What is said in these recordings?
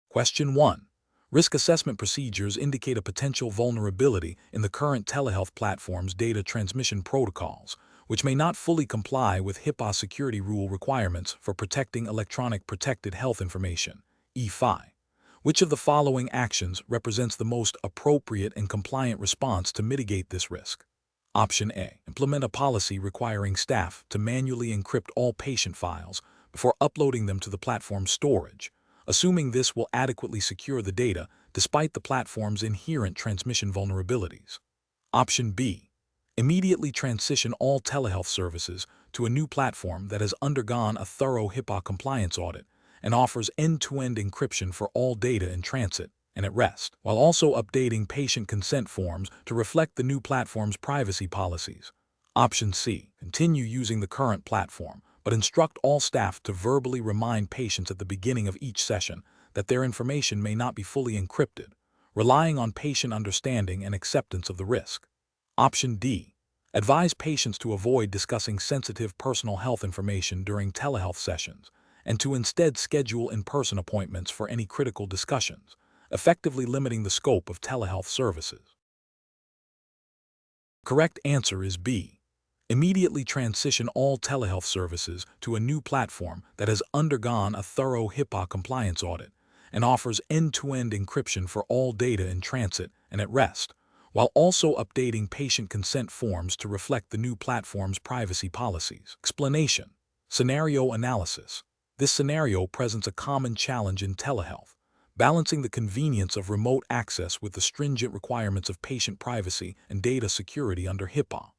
Question 1. Risk assessment procedures indicate a potential vulnerability in the current telehealth platform's data transmission protocols, which may not fully comply with HIPAA security rule requirements for protecting electronic protected health information, EFI. Which of the following actions represents the most appropriate and compliant response to mitigate this risk? Option A. Implement a policy requiring staff to manually encrypt all patient files before uploading them to the platform's storage, assuming this will adequately secure the data despite the platform's inherent transmission vulnerabilities. Option B. Immediately transition all telehealth services to a new platform that has undergone a thorough HIPAA compliance audit and offers end-to-end encryption for all data in transit and at rest, while also updating patient consent forms to reflect the new platform's privacy policies. Option C. Continue using the current platform, but instruct all staff to verbally remind patients at the beginning of each session that their information may not be fully encrypted, relying on patient understanding and acceptance of the risk. Option D. Advise patients to avoid discussing sensitive personal health information during telehealth sessions and to instead schedule in-person appointments for any critical discussions, effectively limiting the scope of telehealth services. Correct answer is B. Immediately transition all telehealth services to a new platform that has undergone a thorough HIPAA compliance audit and offers end-to-end encryption for all data in transit and at rest, while also updating patient consent forms to reflect the new platform's privacy policies. Explanation. Scenario analysis. This scenario presents a common challenge in telehealth, balancing the convenience of remote access with the stringent requirements of patient privacy and data security under HIPAA.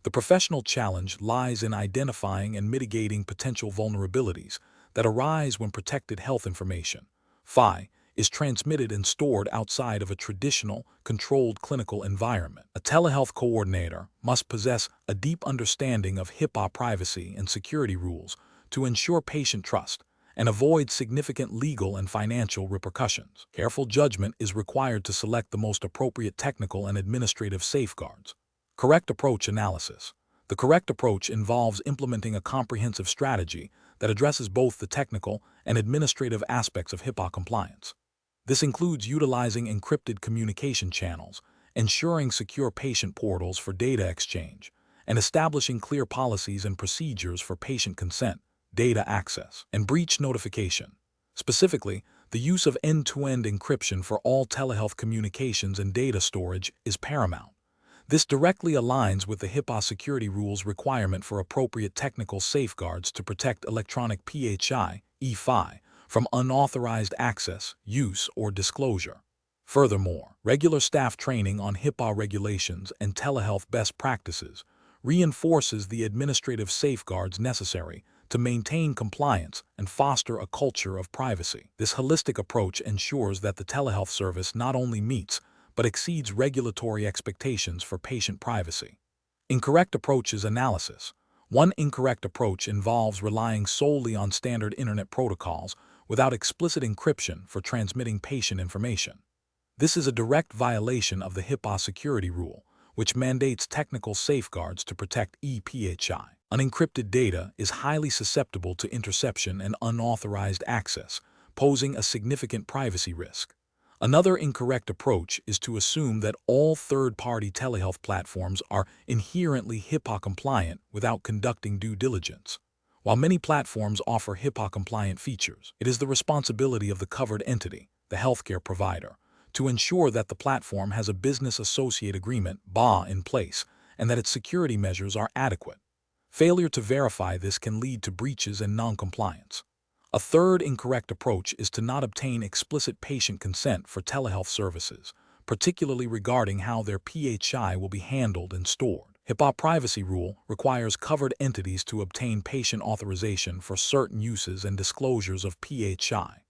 The professional challenge lies in identifying and mitigating potential vulnerabilities that arise when protected health information, FI, is transmitted and stored outside of a traditional, controlled clinical environment. A telehealth coordinator must possess a deep understanding of HIPAA privacy and security rules to ensure patient trust and avoid significant legal and financial repercussions. Careful judgment is required to select the most appropriate technical and administrative safeguards. Correct approach analysis. The correct approach involves implementing a comprehensive strategy that addresses both the technical and administrative aspects of HIPAA compliance. This includes utilizing encrypted communication channels, ensuring secure patient portals for data exchange, and establishing clear policies and procedures for patient consent, data access, and breach notification. Specifically, the use of end-to-end encryption for all telehealth communications and data storage is paramount. This directly aligns with the HIPAA security rules requirement for appropriate technical safeguards to protect electronic PHI, EFI, from unauthorized access, use, or disclosure. Furthermore, regular staff training on HIPAA regulations and telehealth best practices reinforces the administrative safeguards necessary to maintain compliance and foster a culture of privacy. This holistic approach ensures that the telehealth service not only meets but exceeds regulatory expectations for patient privacy. Incorrect approaches analysis. One incorrect approach involves relying solely on standard internet protocols without explicit encryption for transmitting patient information. This is a direct violation of the HIPAA security rule, which mandates technical safeguards to protect ePHI. Unencrypted data is highly susceptible to interception and unauthorized access, posing a significant privacy risk. Another incorrect approach is to assume that all third-party telehealth platforms are inherently HIPAA compliant without conducting due diligence. While many platforms offer HIPAA-compliant features, it is the responsibility of the covered entity, the healthcare provider, to ensure that the platform has a business associate agreement, BA, in place and that its security measures are adequate. Failure to verify this can lead to breaches and noncompliance. A third incorrect approach is to not obtain explicit patient consent for telehealth services, particularly regarding how their PHI will be handled and stored. HIPAA privacy rule requires covered entities to obtain patient authorization for certain uses and disclosures of PHI.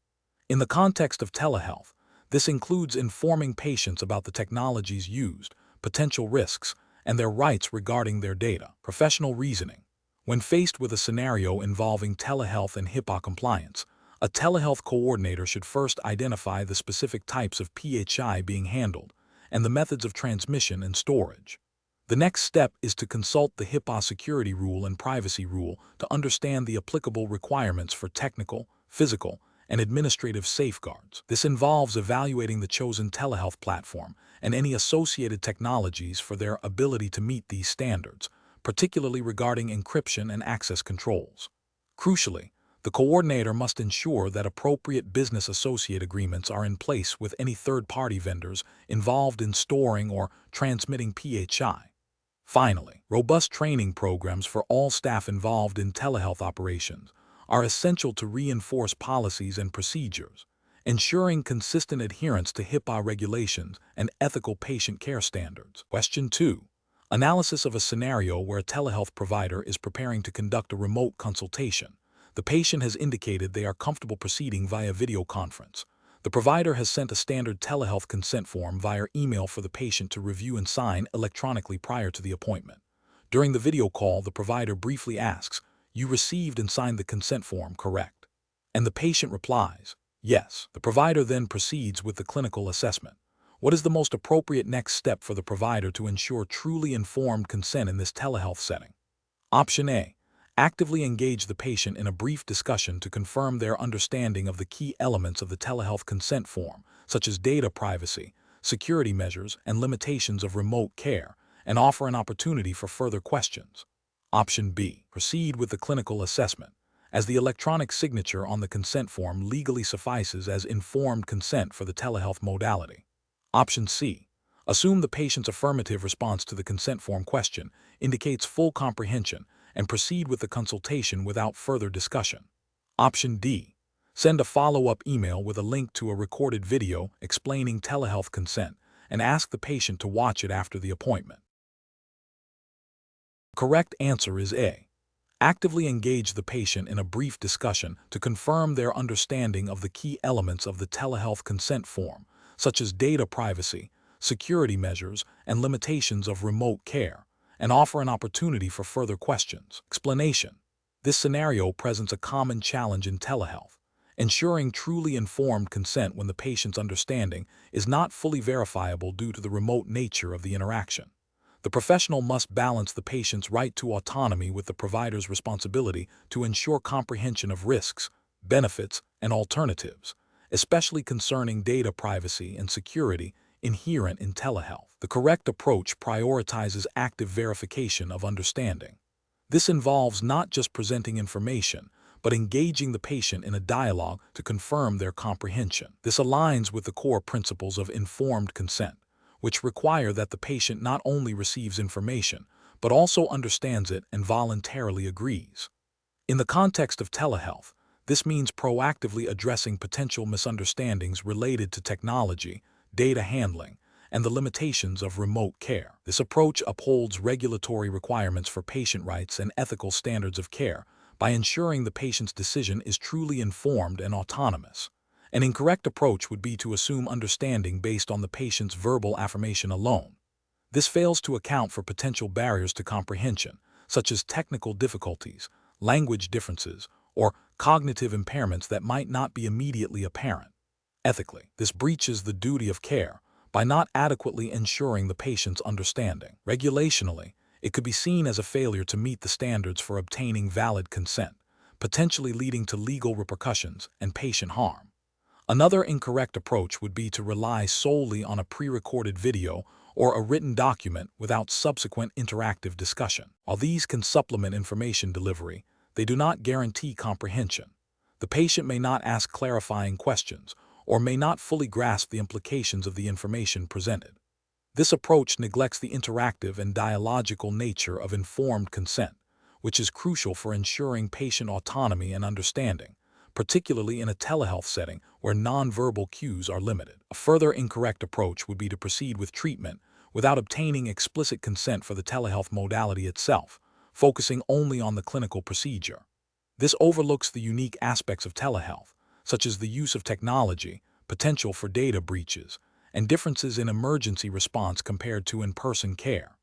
In the context of telehealth, this includes informing patients about the technologies used, potential risks, and their rights regarding their data. Professional reasoning. When faced with a scenario involving telehealth and HIPAA compliance, a telehealth coordinator should first identify the specific types of PHI being handled and the methods of transmission and storage. The next step is to consult the HIPAA security rule and privacy rule to understand the applicable requirements for technical, physical, and administrative safeguards. This involves evaluating the chosen telehealth platform and any associated technologies for their ability to meet these standards, particularly regarding encryption and access controls. Crucially, the coordinator must ensure that appropriate business associate agreements are in place with any third-party vendors involved in storing or transmitting PHI. Finally, robust training programs for all staff involved in telehealth operations are essential to reinforce policies and procedures, ensuring consistent adherence to HIPAA regulations and ethical patient care standards. Question 2. Analysis of a scenario where a telehealth provider is preparing to conduct a remote consultation. The patient has indicated they are comfortable proceeding via video conference. The provider has sent a standard telehealth consent form via email for the patient to review and sign electronically prior to the appointment. During the video call, the provider briefly asks, "You received and signed the consent form, correct?" And the patient replies, "Yes." The provider then proceeds with the clinical assessment. What is the most appropriate next step for the provider to ensure truly informed consent in this telehealth setting? Option A. Actively engage the patient in a brief discussion to confirm their understanding of the key elements of the telehealth consent form, such as data privacy, security measures, and limitations of remote care, and offer an opportunity for further questions. Option B. Proceed with the clinical assessment, as the electronic signature on the consent form legally suffices as informed consent for the telehealth modality. Option C. Assume the patient's affirmative response to the consent form question indicates full comprehension and proceed with the consultation without further discussion. Option D. Send a follow-up email with a link to a recorded video explaining telehealth consent and ask the patient to watch it after the appointment. The correct answer is A. Actively engage the patient in a brief discussion to confirm their understanding of the key elements of the telehealth consent form, such as data privacy, security measures, and limitations of remote care, and offer an opportunity for further questions. Explanation. This scenario presents a common challenge in telehealth, ensuring truly informed consent when the patient's understanding is not fully verifiable due to the remote nature of the interaction. The professional must balance the patient's right to autonomy with the provider's responsibility to ensure comprehension of risks, benefits, and alternatives, especially concerning data privacy and security inherent in telehealth. The correct approach prioritizes active verification of understanding. This involves not just presenting information, but engaging the patient in a dialogue to confirm their comprehension. This aligns with the core principles of informed consent, which require that the patient not only receives information, but also understands it and voluntarily agrees. In the context of telehealth, this means proactively addressing potential misunderstandings related to technology, data handling, and the limitations of remote care. This approach upholds regulatory requirements for patient rights and ethical standards of care by ensuring the patient's decision is truly informed and autonomous. An incorrect approach would be to assume understanding based on the patient's verbal affirmation alone. This fails to account for potential barriers to comprehension, such as technical difficulties, language differences, or cognitive impairments that might not be immediately apparent. Ethically, this breaches the duty of care by not adequately ensuring the patient's understanding. Regulationally, it could be seen as a failure to meet the standards for obtaining valid consent, potentially leading to legal repercussions and patient harm. Another incorrect approach would be to rely solely on a pre-recorded video or a written document without subsequent interactive discussion. While these can supplement information delivery, they do not guarantee comprehension. The patient may not ask clarifying questions or may not fully grasp the implications of the information presented. This approach neglects the interactive and dialogical nature of informed consent, which is crucial for ensuring patient autonomy and understanding, particularly in a telehealth setting where nonverbal cues are limited. A further incorrect approach would be to proceed with treatment without obtaining explicit consent for the telehealth modality itself, focusing only on the clinical procedure. This overlooks the unique aspects of telehealth, such as the use of technology, potential for data breaches, and differences in emergency response compared to in-person care.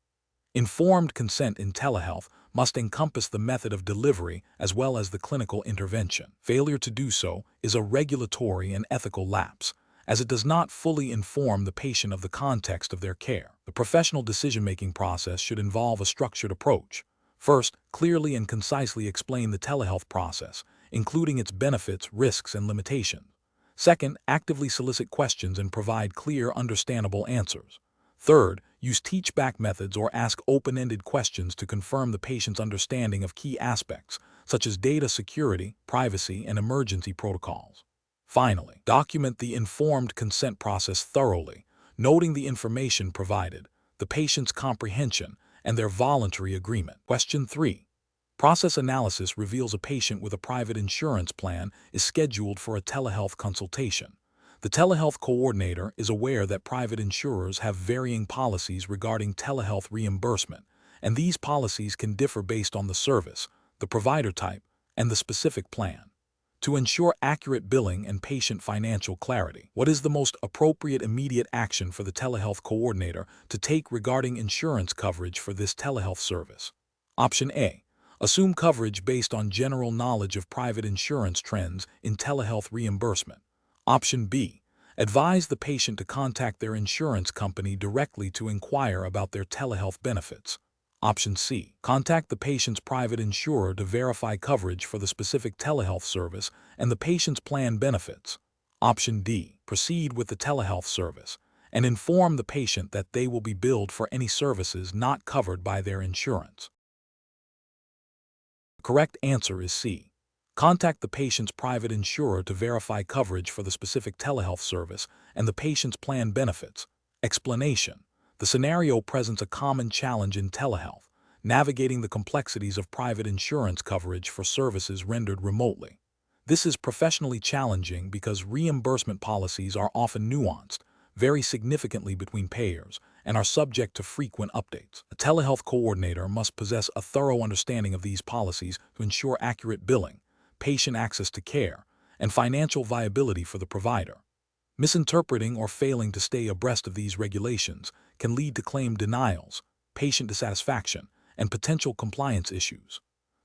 Informed consent in telehealth must encompass the method of delivery as well as the clinical intervention. Failure to do so is a regulatory and ethical lapse, as it does not fully inform the patient of the context of their care. The professional decision-making process should involve a structured approach. First, clearly and concisely explain the telehealth process, including its benefits, risks, and limitations. Second, actively solicit questions and provide clear, understandable answers. Third, use teach-back methods or ask open-ended questions to confirm the patient's understanding of key aspects, such as data security, privacy, and emergency protocols. Finally, document the informed consent process thoroughly, noting the information provided, the patient's comprehension, and their voluntary agreement. Question 3. Process analysis reveals a patient with a private insurance plan is scheduled for a telehealth consultation. The telehealth coordinator is aware that private insurers have varying policies regarding telehealth reimbursement, and these policies can differ based on the service, the provider type, and the specific plan. To ensure accurate billing and patient financial clarity, what is the most appropriate immediate action for the telehealth coordinator to take regarding insurance coverage for this telehealth service? Option A. Assume coverage based on general knowledge of private insurance trends in telehealth reimbursement. Option B. Advise the patient to contact their insurance company directly to inquire about their telehealth benefits. Option C. Contact the patient's private insurer to verify coverage for the specific telehealth service and the patient's plan benefits. Option D. Proceed with the telehealth service and inform the patient that they will be billed for any services not covered by their insurance. The correct answer is C. Contact the patient's private insurer to verify coverage for the specific telehealth service and the patient's plan benefits. Explanation. The scenario presents a common challenge in telehealth, navigating the complexities of private insurance coverage for services rendered remotely. This is professionally challenging because reimbursement policies are often nuanced, vary significantly between payers, and are subject to frequent updates. A telehealth coordinator must possess a thorough understanding of these policies to ensure accurate billing, patient access to care, and financial viability for the provider. Misinterpreting or failing to stay abreast of these regulations can lead to claim denials, patient dissatisfaction, and potential compliance issues.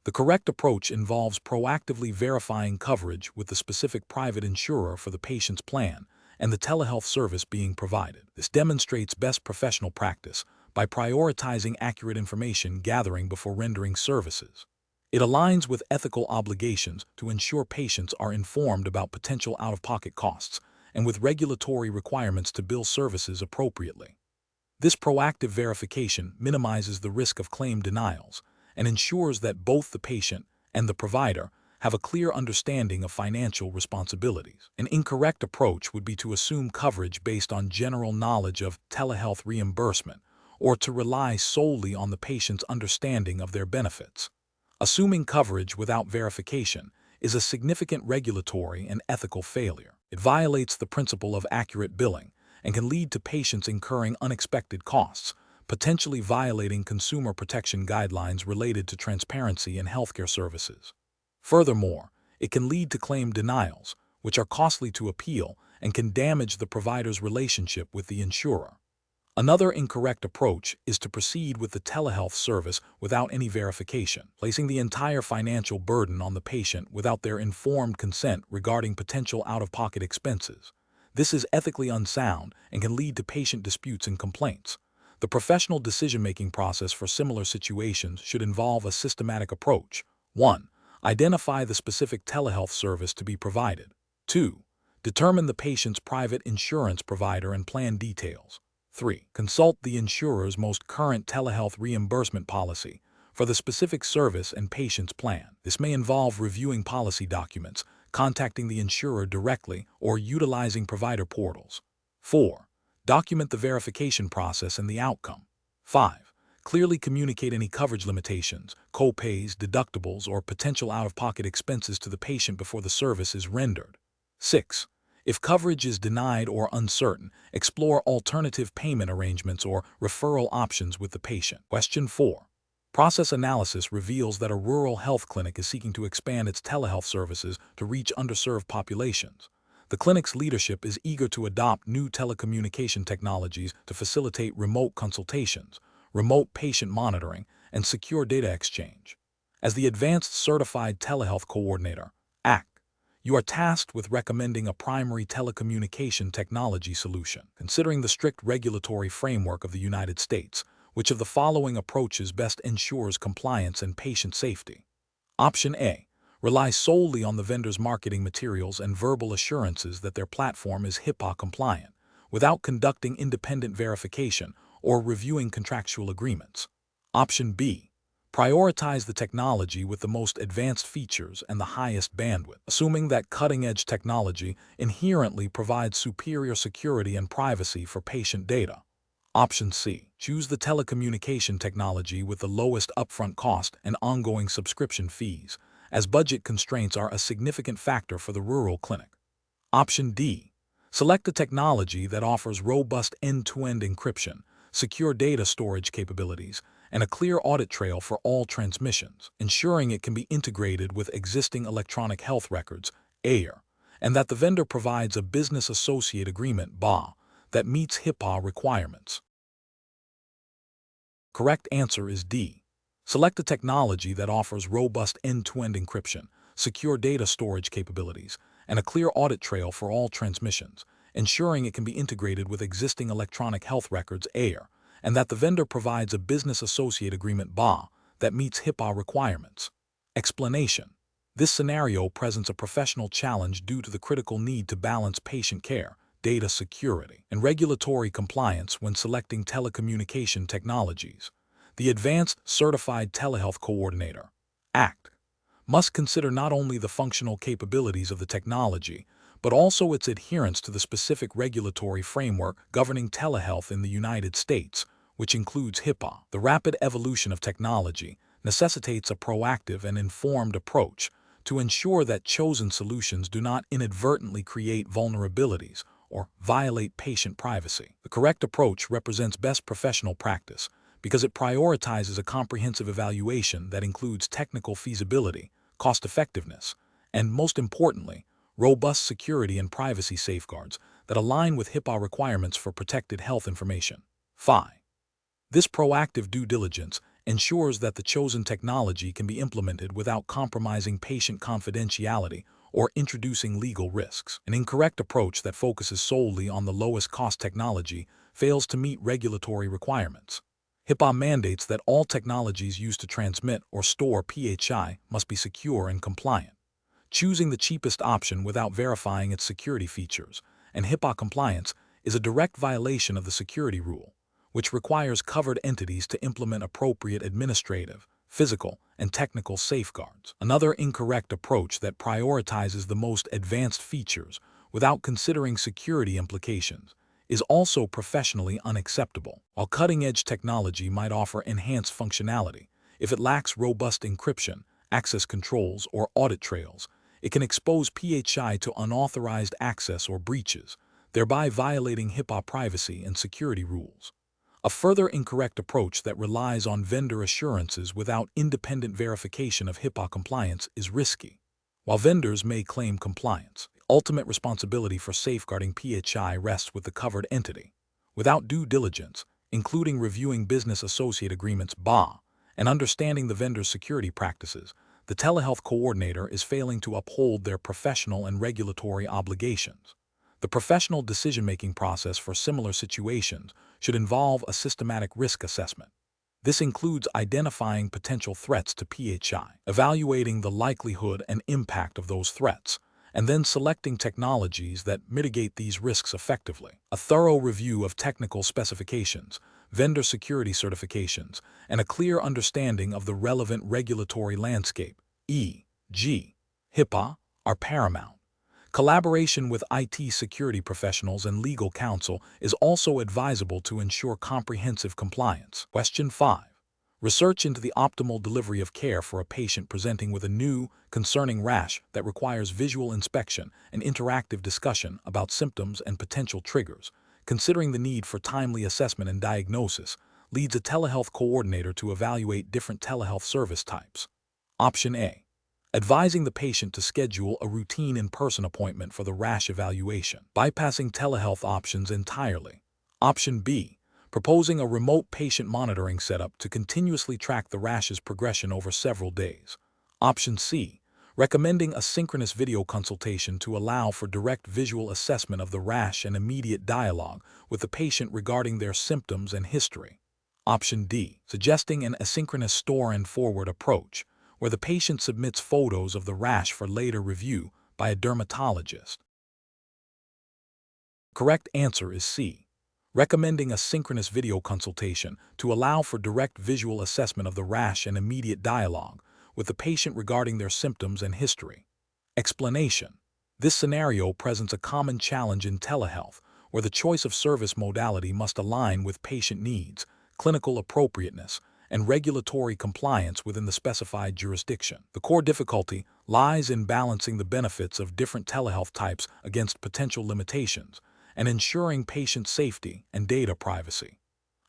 The correct approach involves proactively verifying coverage with the specific private insurer for the patient's plan and the telehealth service being provided. This demonstrates best professional practice by prioritizing accurate information gathering before rendering services. It aligns with ethical obligations to ensure patients are informed about potential out-of-pocket costs and with regulatory requirements to bill services appropriately. This proactive verification minimizes the risk of claim denials and ensures that both the patient and the provider have a clear understanding of financial responsibilities. An incorrect approach would be to assume coverage based on general knowledge of telehealth reimbursement or to rely solely on the patient's understanding of their benefits. Assuming coverage without verification is a significant regulatory and ethical failure. It violates the principle of accurate billing and can lead to patients incurring unexpected costs, potentially violating consumer protection guidelines related to transparency in healthcare services. Furthermore, it can lead to claim denials, which are costly to appeal and can damage the provider's relationship with the insurer. Another incorrect approach is to proceed with the telehealth service without any verification, placing the entire financial burden on the patient without their informed consent regarding potential out-of-pocket expenses. This is ethically unsound and can lead to patient disputes and complaints. The professional decision-making process for similar situations should involve a systematic approach. 1. Identify the specific telehealth service to be provided. 2. Determine the patient's private insurance provider and plan details. 3. Consult the insurer's most current telehealth reimbursement policy for the specific service and patient's plan. This may involve reviewing policy documents, contacting the insurer directly, or utilizing provider portals. 4. Document the verification process and the outcome. 5. Clearly communicate any coverage limitations, co-pays, deductibles, or potential out-of-pocket expenses to the patient before the service is rendered. 6. If coverage is denied or uncertain, explore alternative payment arrangements or referral options with the patient. Question 4. Process analysis reveals that a rural health clinic is seeking to expand its telehealth services to reach underserved populations. The clinic's leadership is eager to adopt new telecommunication technologies to facilitate remote consultations, remote patient monitoring, and secure data exchange. As the Advanced Certified Telehealth Coordinator, ACT, you are tasked with recommending a primary telecommunication technology solution. Considering the strict regulatory framework of the United States, which of the following approaches best ensures compliance and patient safety? Option A. rely solely on the vendor's marketing materials and verbal assurances that their platform is HIPAA compliant, without conducting independent verification or reviewing contractual agreements. Option B. Prioritize the technology with the most advanced features and the highest bandwidth, assuming that cutting-edge technology inherently provides superior security and privacy for patient data. Option C. Choose the telecommunication technology with the lowest upfront cost and ongoing subscription fees, as budget constraints are a significant factor for the rural clinic. Option D. Select the technology that offers robust end-to-end encryption, secure data storage capabilities, and a clear audit trail for all transmissions, ensuring it can be integrated with existing electronic health records, (EHR), and that the vendor provides a business associate agreement, (BA), that meets HIPAA requirements. Correct answer is D. Select a technology that offers robust end-to-end encryption, secure data storage capabilities, and a clear audit trail for all transmissions, ensuring it can be integrated with existing electronic health records, (EHR), and that the vendor provides a business associate agreement, (BA), that meets HIPAA requirements. Explanation. This scenario presents a professional challenge due to the critical need to balance patient care, data security, and regulatory compliance when selecting telecommunication technologies. The Advanced Certified Telehealth Coordinator, ACT, must consider not only the functional capabilities of the technology, but also its adherence to the specific regulatory framework governing telehealth in the United States, which includes HIPAA. The rapid evolution of technology necessitates a proactive and informed approach to ensure that chosen solutions do not inadvertently create vulnerabilities or violate patient privacy. The correct approach represents best professional practice because it prioritizes a comprehensive evaluation that includes technical feasibility, cost-effectiveness, and, most importantly, robust security and privacy safeguards that align with HIPAA requirements for protected health information. 5. This proactive due diligence ensures that the chosen technology can be implemented without compromising patient confidentiality or introducing legal risks. An incorrect approach that focuses solely on the lowest cost technology fails to meet regulatory requirements. HIPAA mandates that all technologies used to transmit or store PHI must be secure and compliant. Choosing the cheapest option without verifying its security features and HIPAA compliance is a direct violation of the security rule, which requires covered entities to implement appropriate administrative, physical, and technical safeguards. Another incorrect approach that prioritizes the most advanced features without considering security implications is also professionally unacceptable. While cutting-edge technology might offer enhanced functionality, if it lacks robust encryption, access controls, or audit trails, it can expose PHI to unauthorized access or breaches, thereby violating HIPAA privacy and security rules. A further incorrect approach that relies on vendor assurances without independent verification of HIPAA compliance is risky. While vendors may claim compliance, the ultimate responsibility for safeguarding PHI rests with the covered entity. Without due diligence, including reviewing business associate agreements, (BA), and understanding the vendor's security practices, the telehealth coordinator is failing to uphold their professional and regulatory obligations. The professional decision-making process for similar situations should involve a systematic risk assessment. This includes identifying potential threats to PHI, evaluating the likelihood and impact of those threats, and then selecting technologies that mitigate these risks effectively. A thorough review of technical specifications, vendor security certifications, and a clear understanding of the relevant regulatory landscape, e.g., HIPAA, are paramount. Collaboration with IT security professionals and legal counsel is also advisable to ensure comprehensive compliance. Question 5. Research into the optimal delivery of care for a patient presenting with a new, concerning rash that requires visual inspection and interactive discussion about symptoms and potential triggers, considering the need for timely assessment and diagnosis, leads a telehealth coordinator to evaluate different telehealth service types. Option A. Advising the patient to schedule a routine in-person appointment for the rash evaluation, bypassing telehealth options entirely. Option B. Proposing a remote patient monitoring setup to continuously track the rash's progression over several days. Option C. Recommending a synchronous video consultation to allow for direct visual assessment of the rash and immediate dialogue with the patient regarding their symptoms and history. Option D. Suggesting an asynchronous store and forward approach, where the patient submits photos of the rash for later review by a dermatologist. Correct answer is C, recommending a synchronous video consultation to allow for direct visual assessment of the rash and immediate dialogue with the patient regarding their symptoms and history. Explanation: this scenario presents a common challenge in telehealth, where the choice of service modality must align with patient needs, clinical appropriateness, and regulatory compliance within the specified jurisdiction. The core difficulty lies in balancing the benefits of different telehealth types against potential limitations and ensuring patient safety and data privacy.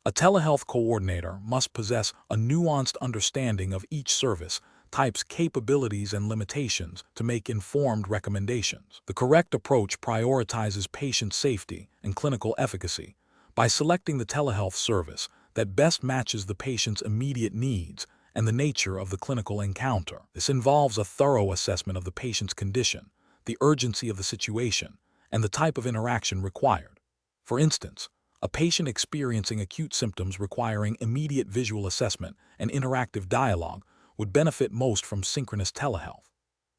A telehealth coordinator must possess a nuanced understanding of each service type's capabilities and limitations to make informed recommendations. The correct approach prioritizes patient safety and clinical efficacy by selecting the telehealth service that best matches the patient's immediate needs and the nature of the clinical encounter. This involves a thorough assessment of the patient's condition, the urgency of the situation, and the type of interaction required. For instance, a patient experiencing acute symptoms requiring immediate visual assessment and interactive dialogue would benefit most from synchronous telehealth.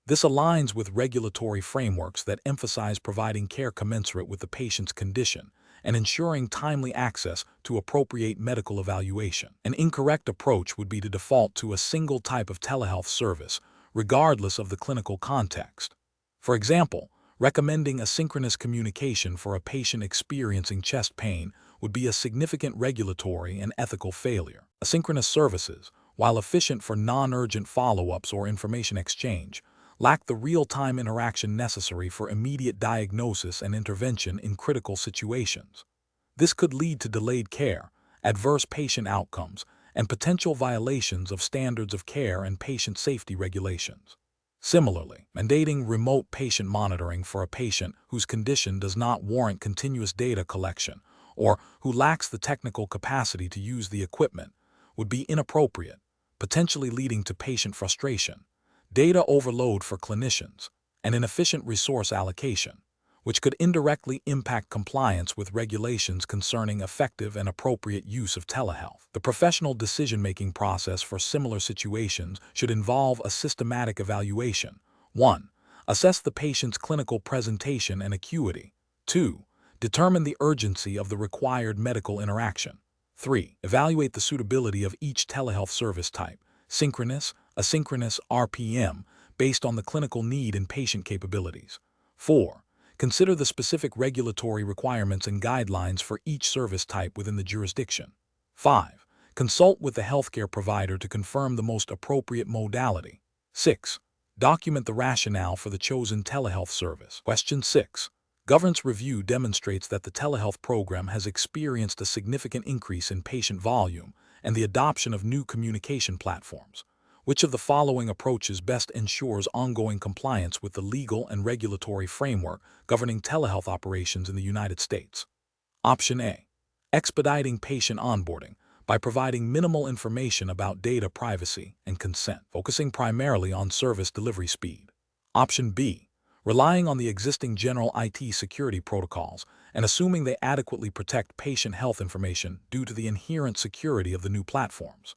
This aligns with regulatory frameworks that emphasize providing care commensurate with the patient's condition and ensuring timely access to appropriate medical evaluation. An incorrect approach would be to default to a single type of telehealth service, regardless of the clinical context. For example, recommending asynchronous communication for a patient experiencing chest pain would be a significant regulatory and ethical failure. Asynchronous services, while efficient for non-urgent follow-ups or information exchange, lack the real-time interaction necessary for immediate diagnosis and intervention in critical situations. This could lead to delayed care, adverse patient outcomes, and potential violations of standards of care and patient safety regulations. Similarly, mandating remote patient monitoring for a patient whose condition does not warrant continuous data collection or who lacks the technical capacity to use the equipment would be inappropriate, potentially leading to patient frustration, data overload for clinicians, and inefficient resource allocation, which could indirectly impact compliance with regulations concerning effective and appropriate use of telehealth. The professional decision-making process for similar situations should involve a systematic evaluation. 1. Assess the patient's clinical presentation and acuity. 2. Determine the urgency of the required medical interaction. 3. Evaluate the suitability of each telehealth service type, synchronous, asynchronous, RPM, based on the clinical need and patient capabilities. 4. Consider the specific regulatory requirements and guidelines for each service type within the jurisdiction. 5. Consult with the healthcare provider to confirm the most appropriate modality. 6. Document the rationale for the chosen telehealth service. Question 6. Governance review demonstrates that the telehealth program has experienced a significant increase in patient volume and the adoption of new communication platforms. Which of the following approaches best ensures ongoing compliance with the legal and regulatory framework governing telehealth operations in the United States? Option A. Expediting patient onboarding by providing minimal information about data privacy and consent, focusing primarily on service delivery speed. Option B. Relying on the existing general IT security protocols and assuming they adequately protect patient health information due to the inherent security of the new platforms.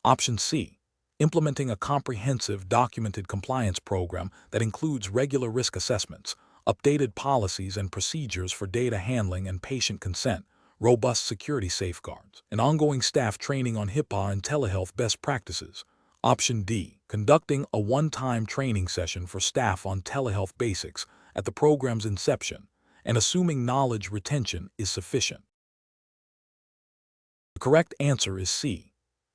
Option C. Implementing a comprehensive documented compliance program that includes regular risk assessments, updated policies and procedures for data handling and patient consent, robust security safeguards, and ongoing staff training on HIPAA and telehealth best practices. Option D. Conducting a one-time training session for staff on telehealth basics at the program's inception and assuming knowledge retention is sufficient. The correct answer is C.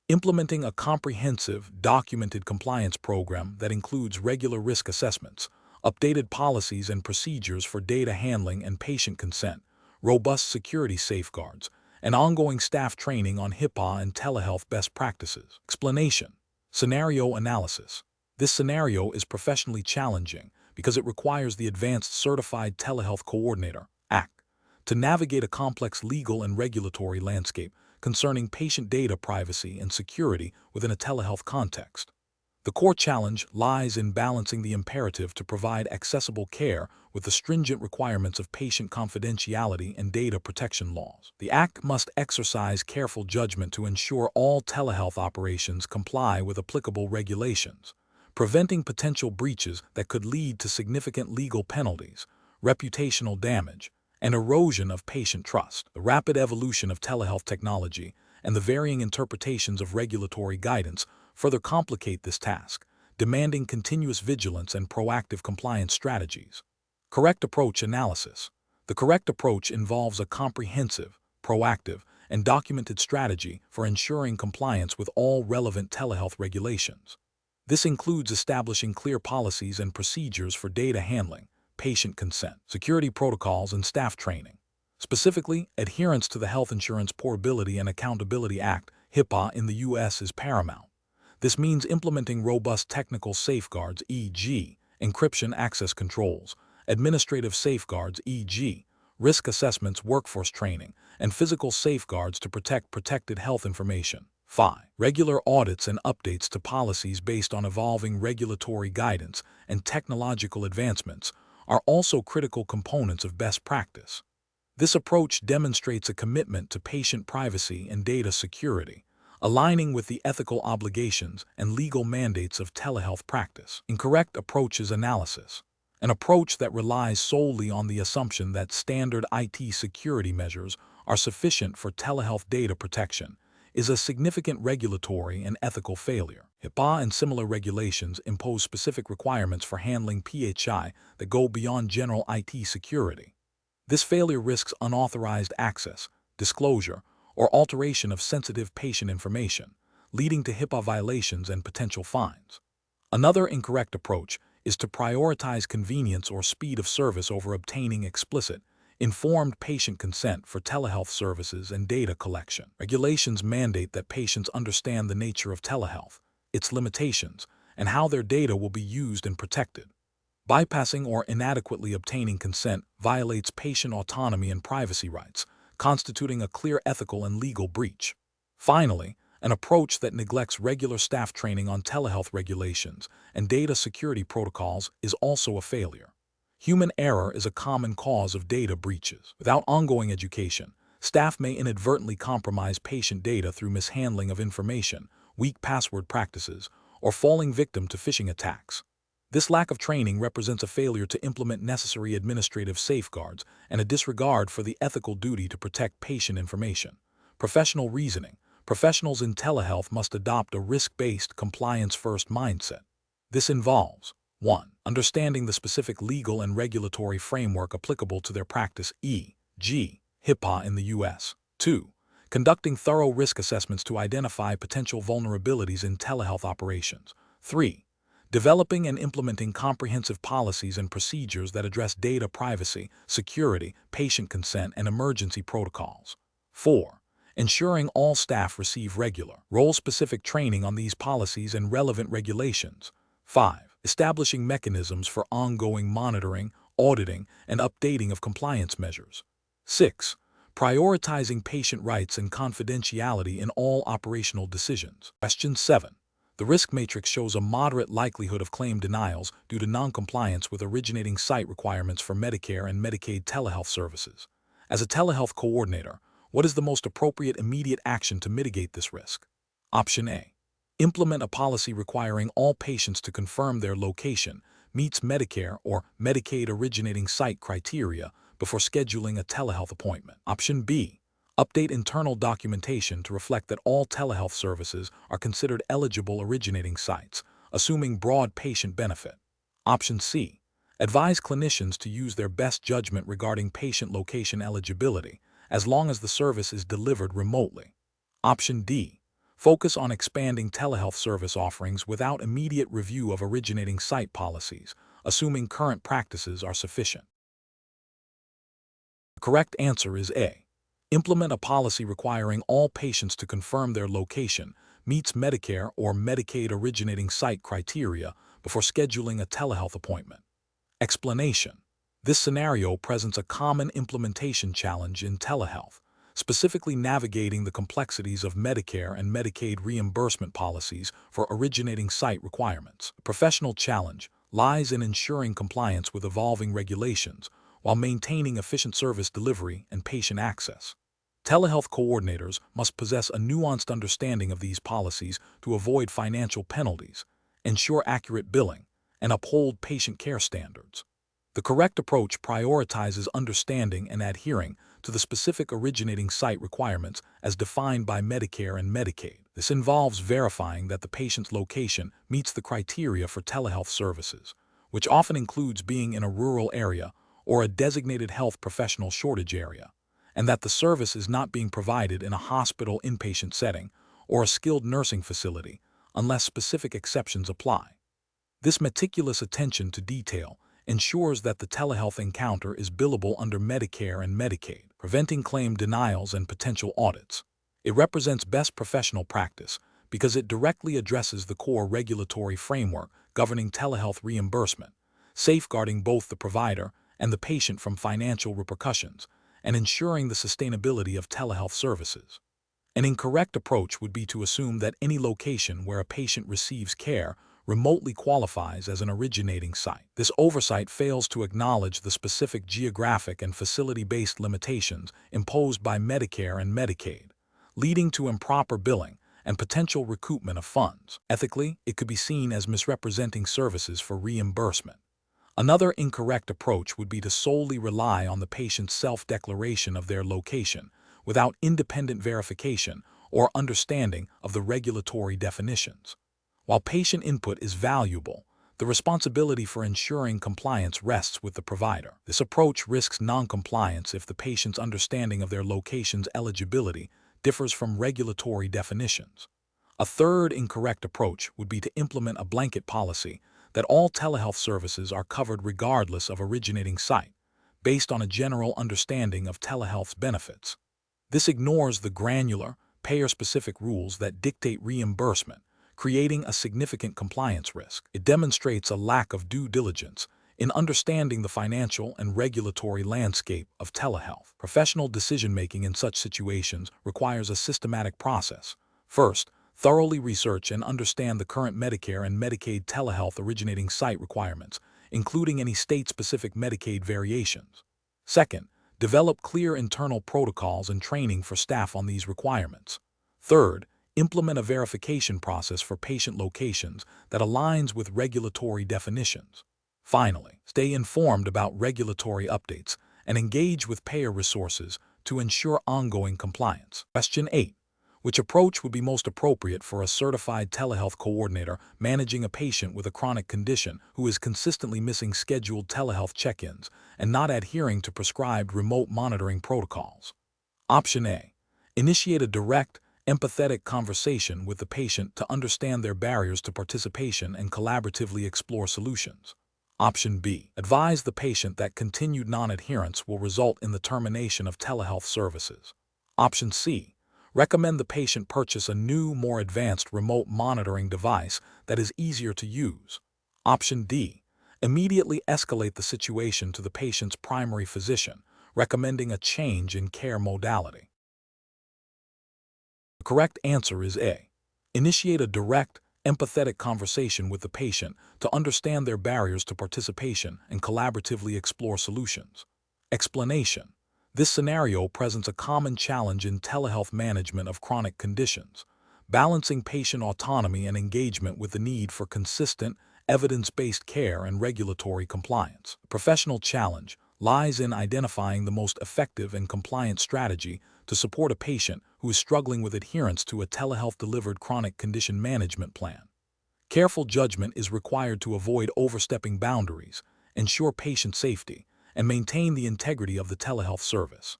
Implementing a comprehensive, documented compliance program that includes regular risk assessments, updated policies and procedures for data handling and patient consent, robust security safeguards, and ongoing staff training on HIPAA and telehealth best practices. Explanation: scenario analysis. This scenario is professionally challenging because it requires the Advanced Certified Telehealth Coordinator, ACT, to navigate a complex legal and regulatory landscape concerning patient data privacy and security within a telehealth context. The core challenge lies in balancing the imperative to provide accessible care with the stringent requirements of patient confidentiality and data protection laws. The ACT must exercise careful judgment to ensure all telehealth operations comply with applicable regulations, preventing potential breaches that could lead to significant legal penalties, reputational damage, and erosion of patient trust. The rapid evolution of telehealth technology and the varying interpretations of regulatory guidance further complicate this task, demanding continuous vigilance and proactive compliance strategies. Correct approach analysis. The correct approach involves a comprehensive, proactive, and documented strategy for ensuring compliance with all relevant telehealth regulations. This includes establishing clear policies and procedures for data handling, patient consent, security protocols, and staff training. Specifically, adherence to the Health Insurance Portability and Accountability Act, HIPAA, in the U.S. is paramount. This means implementing robust technical safeguards, e.g., encryption access controls, administrative safeguards, e.g., risk assessments, workforce training, and physical safeguards to protect protected health information. 5. Regular audits and updates to policies based on evolving regulatory guidance and technological advancements are also critical components of best practice. This approach demonstrates a commitment to patient privacy and data security, aligning with the ethical obligations and legal mandates of telehealth practice. Incorrect approaches analysis. An approach that relies solely on the assumption that standard IT security measures are sufficient for telehealth data protection is a significant regulatory and ethical failure. HIPAA and similar regulations impose specific requirements for handling PHI that go beyond general IT security. This failure risks unauthorized access, disclosure, or alteration of sensitive patient information, leading to HIPAA violations and potential fines. Another incorrect approach is to prioritize convenience or speed of service over obtaining explicit, informed patient consent for telehealth services and data collection. Regulations mandate that patients understand the nature of telehealth, its limitations, and how their data will be used and protected. Bypassing or inadequately obtaining consent violates patient autonomy and privacy rights, constituting a clear ethical and legal breach. Finally, an approach that neglects regular staff training on telehealth regulations and data security protocols is also a failure. Human error is a common cause of data breaches. Without ongoing education, staff may inadvertently compromise patient data through mishandling of information, weak password practices, or falling victim to phishing attacks. This lack of training represents a failure to implement necessary administrative safeguards and a disregard for the ethical duty to protect patient information. Professional reasoning. Professionals in telehealth must adopt a risk-based, compliance-first mindset. This involves 1. Understanding the specific legal and regulatory framework applicable to their practice, e.g., HIPAA in the U.S. 2. Conducting thorough risk assessments to identify potential vulnerabilities in telehealth operations. 3. Developing and implementing comprehensive policies and procedures that address data privacy, security, patient consent, and emergency protocols. 4. Ensuring all staff receive regular, role-specific training on these policies and relevant regulations. 5. Establishing mechanisms for ongoing monitoring, auditing, and updating of compliance measures. 6. Prioritizing patient rights and confidentiality in all operational decisions. Question 7. The risk matrix shows a moderate likelihood of claim denials due to non-compliance with originating site requirements for Medicare and Medicaid telehealth services. As a telehealth coordinator, what is the most appropriate immediate action to mitigate this risk? Option A. Implement a policy requiring all patients to confirm their location meets Medicare or Medicaid originating site criteria before scheduling a telehealth appointment. Option B. Update internal documentation to reflect that all telehealth services are considered eligible originating sites, assuming broad patient benefit. Option C. Advise clinicians to use their best judgment regarding patient location eligibility, as long as the service is delivered remotely. Option D. Focus on expanding telehealth service offerings without immediate review of originating site policies, assuming current practices are sufficient. The correct answer is A. Implement a policy requiring all patients to confirm their location meets Medicare or Medicaid originating site criteria before scheduling a telehealth appointment. Explanation. This scenario presents a common implementation challenge in telehealth, specifically navigating the complexities of Medicare and Medicaid reimbursement policies for originating site requirements. The professional challenge lies in ensuring compliance with evolving regulations while maintaining efficient service delivery and patient access. Telehealth coordinators must possess a nuanced understanding of these policies to avoid financial penalties ensure accurate billing, and uphold patient care standards. The correct approach prioritizes understanding and adhering to the specific originating site requirements as defined by Medicare and Medicaid. This involves verifying that the patient's location meets the criteria for telehealth services, which often includes being in a rural area or a designated health professional shortage area, and that the service is not being provided in a hospital inpatient setting or a skilled nursing facility unless specific exceptions apply. This meticulous attention to detail ensures that the telehealth encounter is billable under Medicare and Medicaid, preventing claim denials and potential audits. It represents best professional practice because it directly addresses the core regulatory framework governing telehealth reimbursement, safeguarding both the provider and the patient from financial repercussions, and ensuring the sustainability of telehealth services. An incorrect approach would be to assume that any location where a patient receives care remotely qualifies as an originating site. This oversight fails to acknowledge the specific geographic and facility-based limitations imposed by Medicare and Medicaid, leading to improper billing and potential recoupment of funds. Ethically, it could be seen as misrepresenting services for reimbursement. Another incorrect approach would be to solely rely on the patient's self-declaration of their location without independent verification or understanding of the regulatory definitions. While patient input is valuable, the responsibility for ensuring compliance rests with the provider. This approach risks non-compliance if the patient's understanding of their location's eligibility differs from regulatory definitions. A third incorrect approach would be to implement a blanket policy that all telehealth services are covered regardless of originating site, based on a general understanding of telehealth's benefits. This ignores the granular, payer-specific rules that dictate reimbursement, creating a significant compliance risk. It demonstrates a lack of due diligence in understanding the financial and regulatory landscape of telehealth. Professional decision-making in such situations requires a systematic process. First, thoroughly research and understand the current Medicare and Medicaid telehealth originating site requirements, including any state-specific Medicaid variations. Second, develop clear internal protocols and training for staff on these requirements. Third, implement a verification process for patient locations that aligns with regulatory definitions. Finally, stay informed about regulatory updates and engage with payer resources to ensure ongoing compliance. Question 8. Which approach would be most appropriate for a certified telehealth coordinator managing a patient with a chronic condition who is consistently missing scheduled telehealth check-ins and not adhering to prescribed remote monitoring protocols? Option A. Initiate a direct, empathetic conversation with the patient to understand their barriers to participation and collaboratively explore solutions. Option B. Advise the patient that continued non-adherence will result in the termination of telehealth services. Option C. Recommend the patient purchase a new, more advanced remote monitoring device that is easier to use. Option D. Immediately escalate the situation to the patient's primary physician, recommending a change in care modality. The correct answer is A. Initiate a direct, empathetic conversation with the patient to understand their barriers to participation and collaboratively explore solutions. Explanation. This scenario presents a common challenge in telehealth management of chronic conditions, balancing patient autonomy and engagement with the need for consistent, evidence-based care and regulatory compliance. The professional challenge lies in identifying the most effective and compliant strategy to support a patient who is struggling with adherence to a telehealth-delivered chronic condition management plan. Careful judgment is required to avoid overstepping boundaries, ensure patient safety, and maintain the integrity of the telehealth service.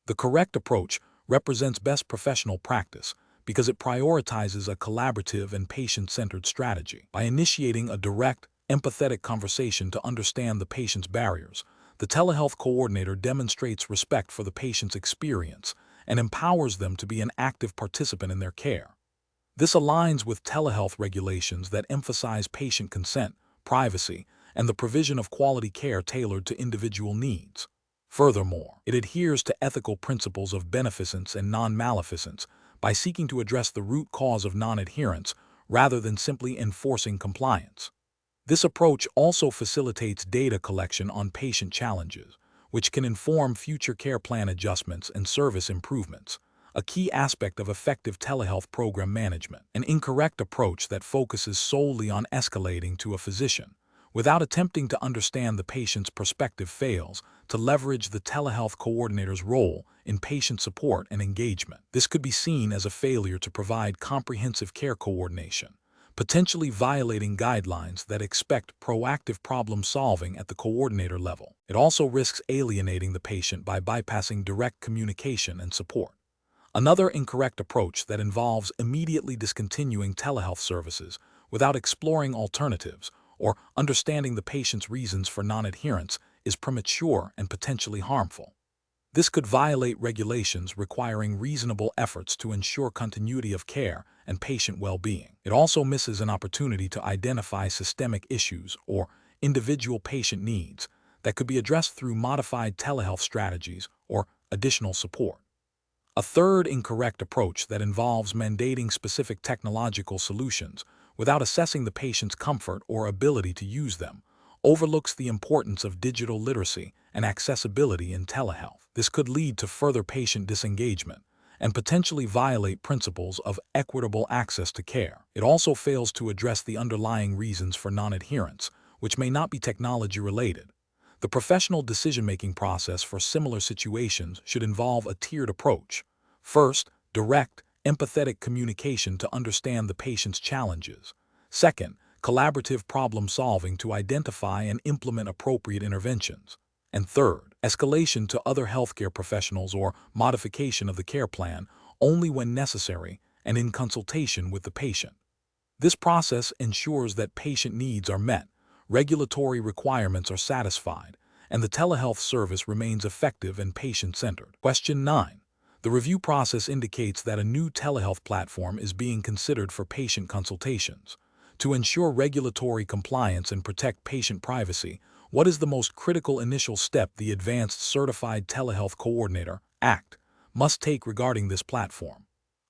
The correct approach represents best professional practice because it prioritizes a collaborative and patient-centered strategy. By initiating a direct, empathetic conversation to understand the patient's barriers, the telehealth coordinator demonstrates respect for the patient's experience and empowers them to be an active participant in their care. This aligns with telehealth regulations that emphasize patient consent, privacy, and the provision of quality care tailored to individual needs. Furthermore, it adheres to ethical principles of beneficence and non-maleficence by seeking to address the root cause of non-adherence rather than simply enforcing compliance. This approach also facilitates data collection on patient challenges, which can inform future care plan adjustments and service improvements, a key aspect of effective telehealth program management. An incorrect approach that focuses solely on escalating to a physician, without attempting to understand the patient's perspective, fails to leverage the telehealth coordinator's role in patient support and engagement. This could be seen as a failure to provide comprehensive care coordination, potentially violating guidelines that expect proactive problem-solving at the coordinator level. It also risks alienating the patient by bypassing direct communication and support. Another incorrect approach that involves immediately discontinuing telehealth services without exploring alternatives or understanding the patient's reasons for non-adherence is premature and potentially harmful. This could violate regulations requiring reasonable efforts to ensure continuity of care and patient well-being. It also misses an opportunity to identify systemic issues or individual patient needs that could be addressed through modified telehealth strategies or additional support. A third incorrect approach that involves mandating specific technological solutions without assessing the patient's comfort or ability to use them overlooks the importance of digital literacy and accessibility in telehealth. This could lead to further patient disengagement and potentially violate principles of equitable access to care. It also fails to address the underlying reasons for non-adherence, which may not be technology-related. The professional decision-making process for similar situations should involve a tiered approach. First, direct, empathetic communication to understand the patient's challenges. Second, collaborative problem-solving to identify and implement appropriate interventions. And third, escalation to other healthcare professionals or modification of the care plan only when necessary and in consultation with the patient. This process ensures that patient needs are met, regulatory requirements are satisfied, and the telehealth service remains effective and patient-centered. Question 9. The review process indicates that a new telehealth platform is being considered for patient consultations. To ensure regulatory compliance and protect patient privacy, what is the most critical initial step the Advanced Certified Telehealth Coordinator, ACT, must take regarding this platform?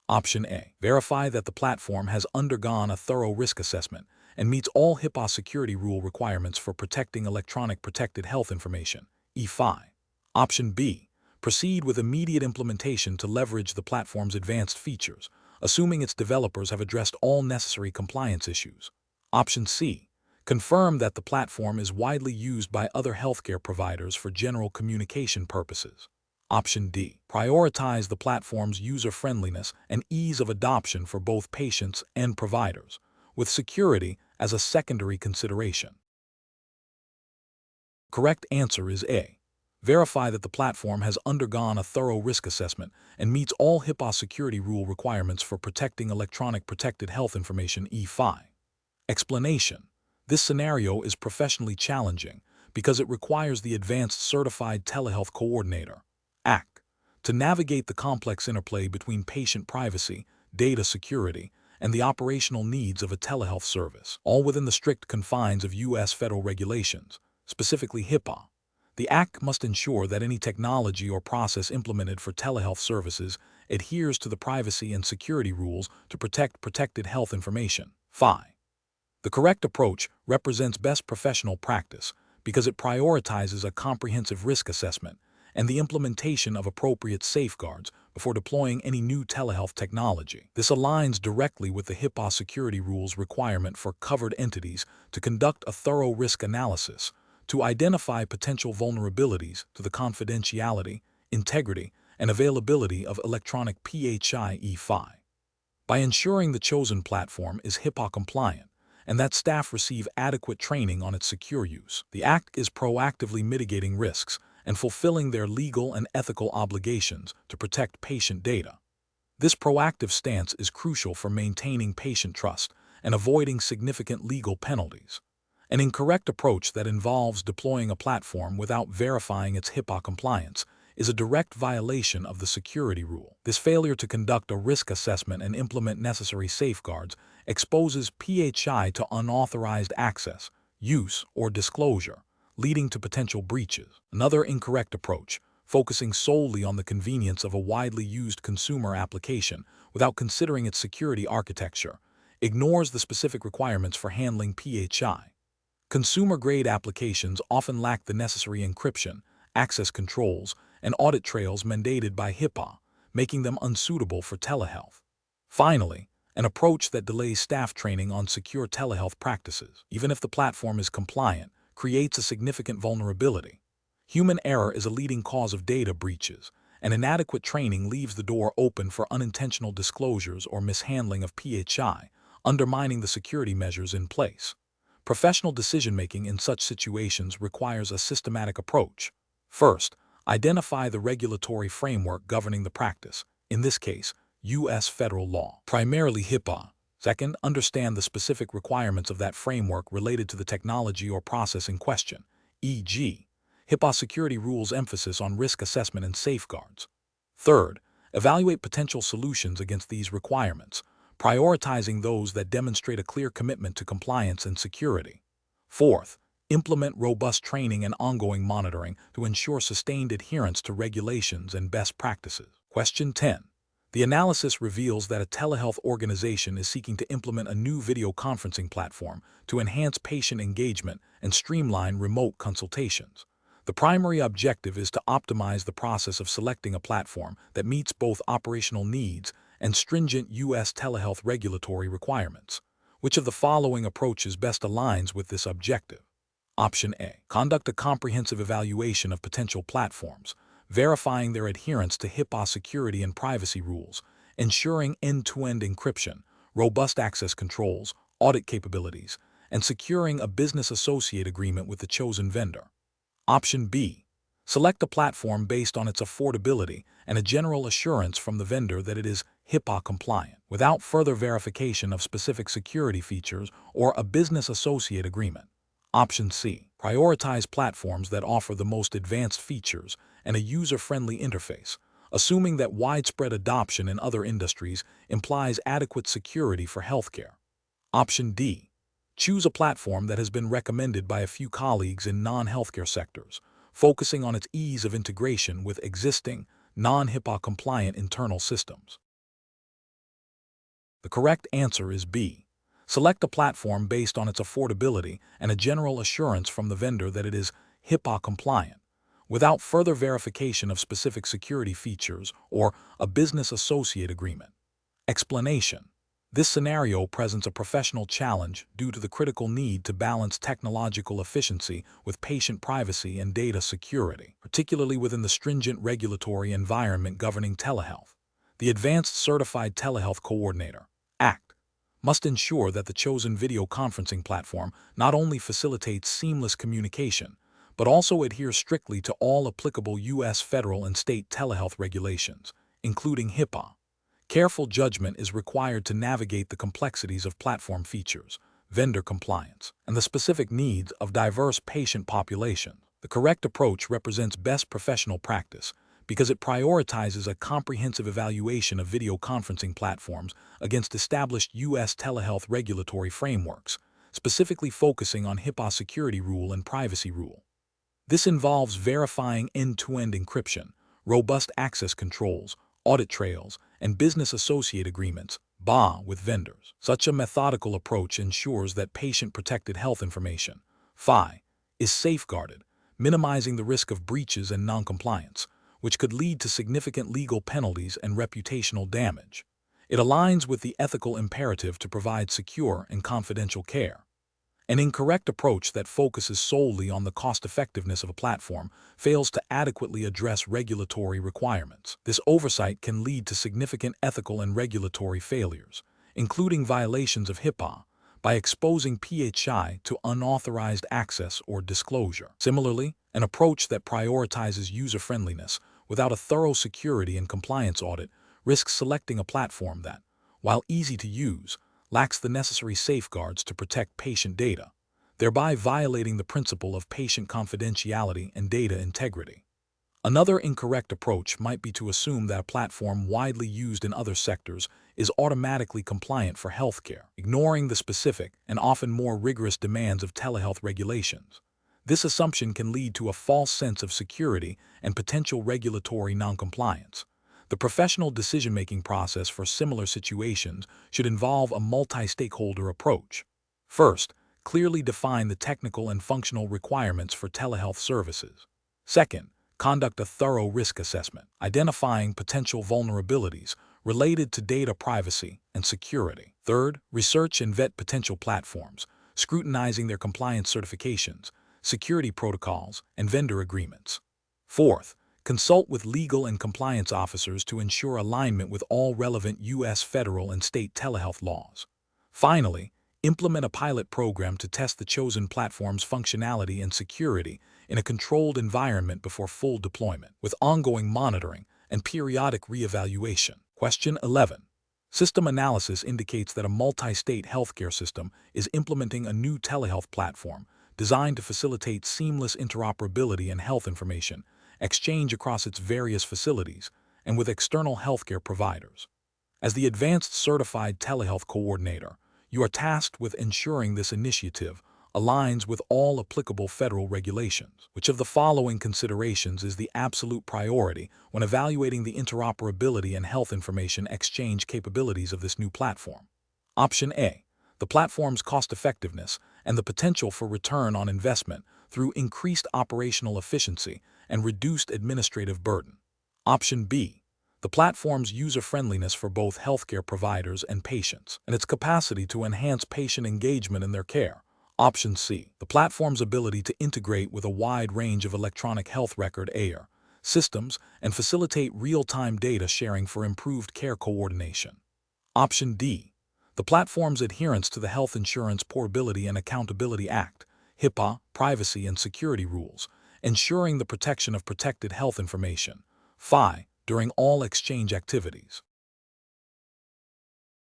Option A. Verify that the platform has undergone a thorough risk assessment and meets all HIPAA security rule requirements for protecting electronic protected health information, E5. Option B. Proceed with immediate implementation to leverage the platform's advanced features, assuming its developers have addressed all necessary compliance issues. Option C. Confirm that the platform is widely used by other healthcare providers for general communication purposes. Option D. Prioritize the platform's user-friendliness and ease of adoption for both patients and providers, with security as a secondary consideration. Correct answer is A. Verify that the platform has undergone a thorough risk assessment and meets all HIPAA security rule requirements for protecting electronic protected health information, E5. Explanation. This scenario is professionally challenging because it requires the Advanced Certified Telehealth Coordinator, ACT, to navigate the complex interplay between patient privacy, data security, and the operational needs of a telehealth service, all within the strict confines of U.S. federal regulations, specifically HIPAA. The ACT must ensure that any technology or process implemented for telehealth services adheres to the privacy and security rules to protect protected health information. 5. The correct approach represents best professional practice because it prioritizes a comprehensive risk assessment and the implementation of appropriate safeguards before deploying any new telehealth technology. This aligns directly with the HIPAA security rules requirement for covered entities to conduct a thorough risk analysis to identify potential vulnerabilities to the confidentiality, integrity, and availability of electronic PHI E5. By ensuring the chosen platform is HIPAA compliant and that staff receive adequate training on its secure use, the ACT is proactively mitigating risks and fulfilling their legal and ethical obligations to protect patient data. This proactive stance is crucial for maintaining patient trust and avoiding significant legal penalties. An incorrect approach that involves deploying a platform without verifying its HIPAA compliance is a direct violation of the security rule. This failure to conduct a risk assessment and implement necessary safeguards exposes PHI to unauthorized access, use, or disclosure, leading to potential breaches. Another incorrect approach, focusing solely on the convenience of a widely used consumer application without considering its security architecture, ignores the specific requirements for handling PHI. Consumer-grade applications often lack the necessary encryption, access controls, and audit trails mandated by HIPAA, making them unsuitable for telehealth. Finally, an approach that delays staff training on secure telehealth practices, even if the platform is compliant, creates a significant vulnerability. Human error is a leading cause of data breaches, and inadequate training leaves the door open for unintentional disclosures or mishandling of PHI, undermining the security measures in place. Professional decision-making in such situations requires a systematic approach. First, identify the regulatory framework governing the practice, in this case, U.S. federal law, primarily HIPAA. Second, understand the specific requirements of that framework related to the technology or process in question, e.g., HIPAA security rules emphasis on risk assessment and safeguards. Third, evaluate potential solutions against these requirements, prioritizing those that demonstrate a clear commitment to compliance and security. Fourth, implement robust training and ongoing monitoring to ensure sustained adherence to regulations and best practices. Question 10. The analysis reveals that a telehealth organization is seeking to implement a new video conferencing platform to enhance patient engagement and streamline remote consultations. The primary objective is to optimize the process of selecting a platform that meets both operational needs and stringent U.S. telehealth regulatory requirements. Which of the following approaches best aligns with this objective? Option A. Conduct a comprehensive evaluation of potential platforms, verifying their adherence to HIPAA security and privacy rules, ensuring end-to-end encryption, robust access controls, audit capabilities, and securing a business associate agreement with the chosen vendor. Option B. Select a platform based on its affordability and a general assurance from the vendor that it is HIPAA compliant, without further verification of specific security features or a business associate agreement. Option C. Prioritize platforms that offer the most advanced features and a user-friendly interface, assuming that widespread adoption in other industries implies adequate security for healthcare. Option D. Choose a platform that has been recommended by a few colleagues in non-healthcare sectors, focusing on its ease of integration with existing, non-HIPAA compliant internal systems. The correct answer is B. Select a platform based on its affordability and a general assurance from the vendor that it is HIPAA compliant, without further verification of specific security features or a business associate agreement. Explanation. This scenario presents a professional challenge due to the critical need to balance technological efficiency with patient privacy and data security, particularly within the stringent regulatory environment governing telehealth. The Advanced Certified Telehealth Coordinator, ACT, must ensure that the chosen video conferencing platform not only facilitates seamless communication, but also adheres strictly to all applicable U.S. federal and state telehealth regulations, including HIPAA. Careful judgment is required to navigate the complexities of platform features, vendor compliance, and the specific needs of diverse patient populations. The correct approach represents best professional practice because it prioritizes a comprehensive evaluation of video conferencing platforms against established U.S. telehealth regulatory frameworks, specifically focusing on HIPAA security rule and privacy rule. This involves verifying end-to-end encryption, robust access controls, audit trails, and business associate agreements, BA, with vendors. Such a methodical approach ensures that patient-protected health information, PHI, is safeguarded, minimizing the risk of breaches and noncompliance, which could lead to significant legal penalties and reputational damage. It aligns with the ethical imperative to provide secure and confidential care. An incorrect approach that focuses solely on the cost-effectiveness of a platform fails to adequately address regulatory requirements. This oversight can lead to significant ethical and regulatory failures, including violations of HIPAA, by exposing PHI to unauthorized access or disclosure. Similarly, an approach that prioritizes user-friendliness without a thorough security and compliance audit risks selecting a platform that, while easy to use, lacks the necessary safeguards to protect patient data, thereby violating the principle of patient confidentiality and data integrity. Another incorrect approach might be to assume that a platform widely used in other sectors is automatically compliant for healthcare, ignoring the specific and often more rigorous demands of telehealth regulations. This assumption can lead to a false sense of security and potential regulatory noncompliance. The professional decision-making process for similar situations should involve a multi-stakeholder approach. First, clearly define the technical and functional requirements for telehealth services. Second, conduct a thorough risk assessment, identifying potential vulnerabilities related to data privacy and security. Third, research and vet potential platforms, scrutinizing their compliance certifications, security protocols, and vendor agreements. Fourth, consult with legal and compliance officers to ensure alignment with all relevant U.S. federal and state telehealth laws. Finally, implement a pilot program to test the chosen platform's functionality and security in a controlled environment before full deployment, with ongoing monitoring and periodic reevaluation. Question 11. System analysis indicates that a multi-state healthcare system is implementing a new telehealth platform designed to facilitate seamless interoperability and health information exchange across its various facilities and with external healthcare providers. As the Advanced Certified Telehealth Coordinator, you are tasked with ensuring this initiative aligns with all applicable federal regulations. Which of the following considerations is the absolute priority when evaluating the interoperability and health information exchange capabilities of this new platform? Option A. The platform's cost-effectiveness and the potential for return on investment through increased operational efficiency and reduced administrative burden. Option B. The platform's user-friendliness for both healthcare providers and patients, and its capacity to enhance patient engagement in their care. Option C. The platform's ability to integrate with a wide range of electronic health record (EHR) systems and facilitate real-time data sharing for improved care coordination. Option D. The platform's adherence to the Health Insurance Portability and Accountability Act, HIPAA, privacy and security rules, ensuring the protection of protected health information, FI, during all exchange activities.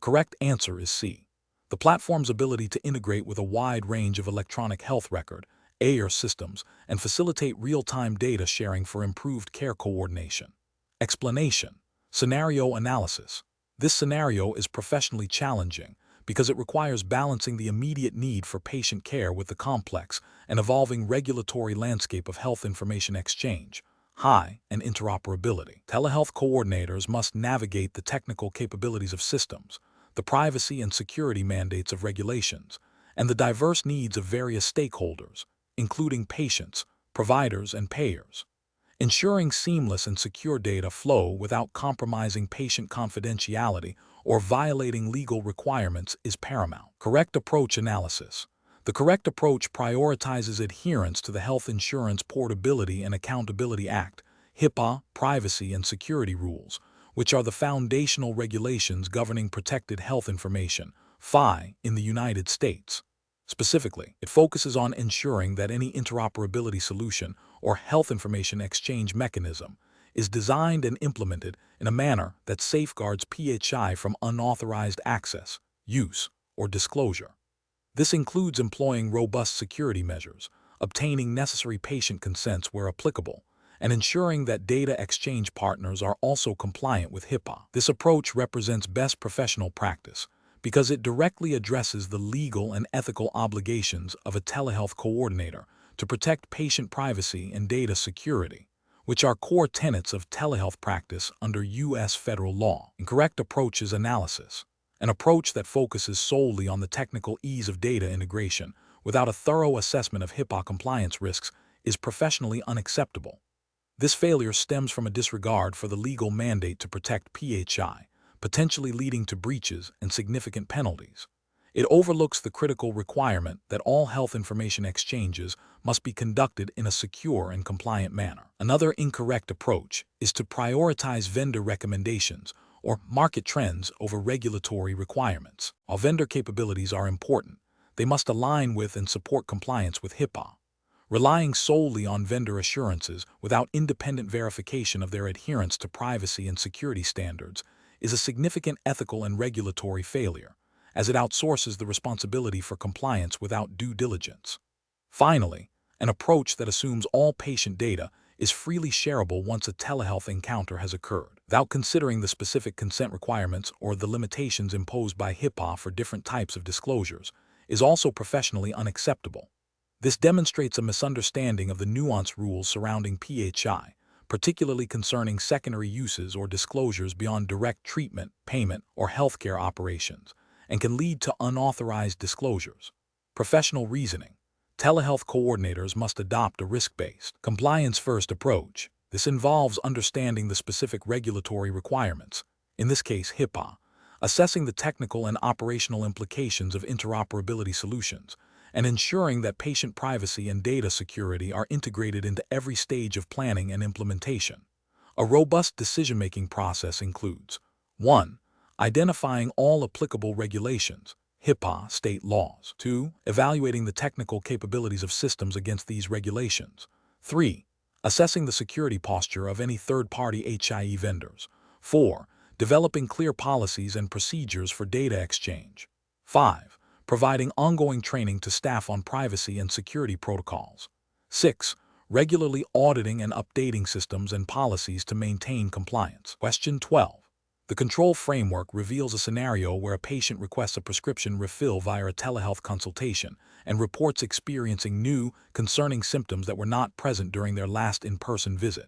Correct answer is C. The platform's ability to integrate with a wide range of electronic health record (EHR) systems and facilitate real-time data sharing for improved care coordination. Explanation. Scenario analysis. This scenario is professionally challenging because it requires balancing the immediate need for patient care with the complex and evolving regulatory landscape of health information exchange, HI, and interoperability. Telehealth coordinators must navigate the technical capabilities of systems, the privacy and security mandates of regulations, and the diverse needs of various stakeholders, including patients, providers, and payers. Ensuring seamless and secure data flow without compromising patient confidentiality or violating legal requirements is paramount. Correct approach analysis. The correct approach prioritizes adherence to the Health Insurance Portability and Accountability Act, HIPAA, privacy and security rules, which are the foundational regulations governing protected health information, FI, in the United States. Specifically, it focuses on ensuring that any interoperability solution or health information exchange mechanism is designed and implemented in a manner that safeguards PHI from unauthorized access, use, or disclosure. This includes employing robust security measures, obtaining necessary patient consents where applicable, and ensuring that data exchange partners are also compliant with HIPAA. This approach represents best professional practice because it directly addresses the legal and ethical obligations of a telehealth coordinator to protect patient privacy and data security, which are core tenets of telehealth practice under U.S. federal law. Incorrect approach is analysis. An approach that focuses solely on the technical ease of data integration without a thorough assessment of HIPAA compliance risks is professionally unacceptable. This failure stems from a disregard for the legal mandate to protect PHI, potentially leading to breaches and significant penalties. It overlooks the critical requirement that all health information exchanges must be conducted in a secure and compliant manner. Another incorrect approach is to prioritize vendor recommendations or market trends over regulatory requirements. While vendor capabilities are important, they must align with and support compliance with HIPAA. Relying solely on vendor assurances without independent verification of their adherence to privacy and security standards is a significant ethical and regulatory failure, as it outsources the responsibility for compliance without due diligence. Finally, an approach that assumes all patient data is freely shareable once a telehealth encounter has occurred, without considering the specific consent requirements or the limitations imposed by HIPAA for different types of disclosures, is also professionally unacceptable. This demonstrates a misunderstanding of the nuanced rules surrounding PHI, particularly concerning secondary uses or disclosures beyond direct treatment, payment, or healthcare operations, and can lead to unauthorized disclosures. Professional reasoning. Telehealth coordinators must adopt a risk-based, compliance-first approach, This involves understanding the specific regulatory requirements, in this case HIPAA, assessing the technical and operational implications of interoperability solutions, and ensuring that patient privacy and data security are integrated into every stage of planning and implementation. A robust decision-making process includes 1. Identifying all applicable regulations, HIPAA state laws. 2. Evaluating the technical capabilities of systems against these regulations. 3. Assessing the security posture of any third-party HIE vendors. 4. Developing clear policies and procedures for data exchange. 5. Providing ongoing training to staff on privacy and security protocols. 6. Regularly auditing and updating systems and policies to maintain compliance. Question 12. The control framework reveals a scenario where a patient requests a prescription refill via a telehealth consultation and reports experiencing new, concerning symptoms that were not present during their last in-person visit.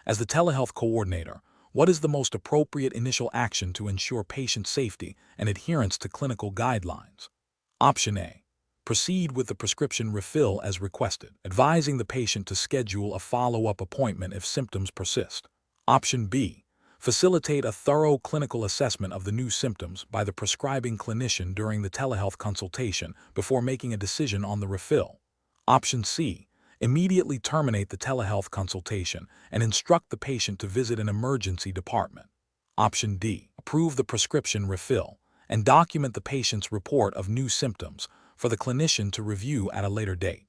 As the telehealth coordinator, what is the most appropriate initial action to ensure patient safety and adherence to clinical guidelines? Option A. Proceed with the prescription refill as requested, advising the patient to schedule a follow-up appointment if symptoms persist. Option B. Facilitate a thorough clinical assessment of the new symptoms by the prescribing clinician during the telehealth consultation before making a decision on the refill. Option C. Immediately terminate the telehealth consultation and instruct the patient to visit an emergency department. Option D. Approve the prescription refill and document the patient's report of new symptoms for the clinician to review at a later date.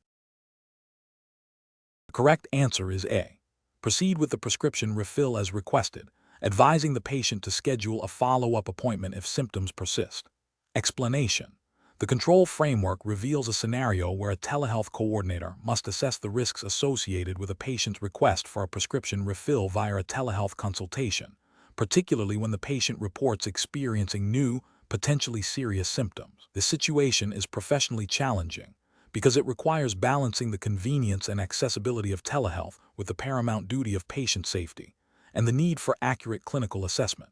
The correct answer is A. Proceed with the prescription refill as requested, advising the patient to schedule a follow-up appointment if symptoms persist. Explanation. The control framework reveals a scenario where a telehealth coordinator must assess the risks associated with a patient's request for a prescription refill via a telehealth consultation, particularly when the patient reports experiencing new, potentially serious symptoms. This situation is professionally challenging because it requires balancing the convenience and accessibility of telehealth with the paramount duty of patient safety and the need for accurate clinical assessment.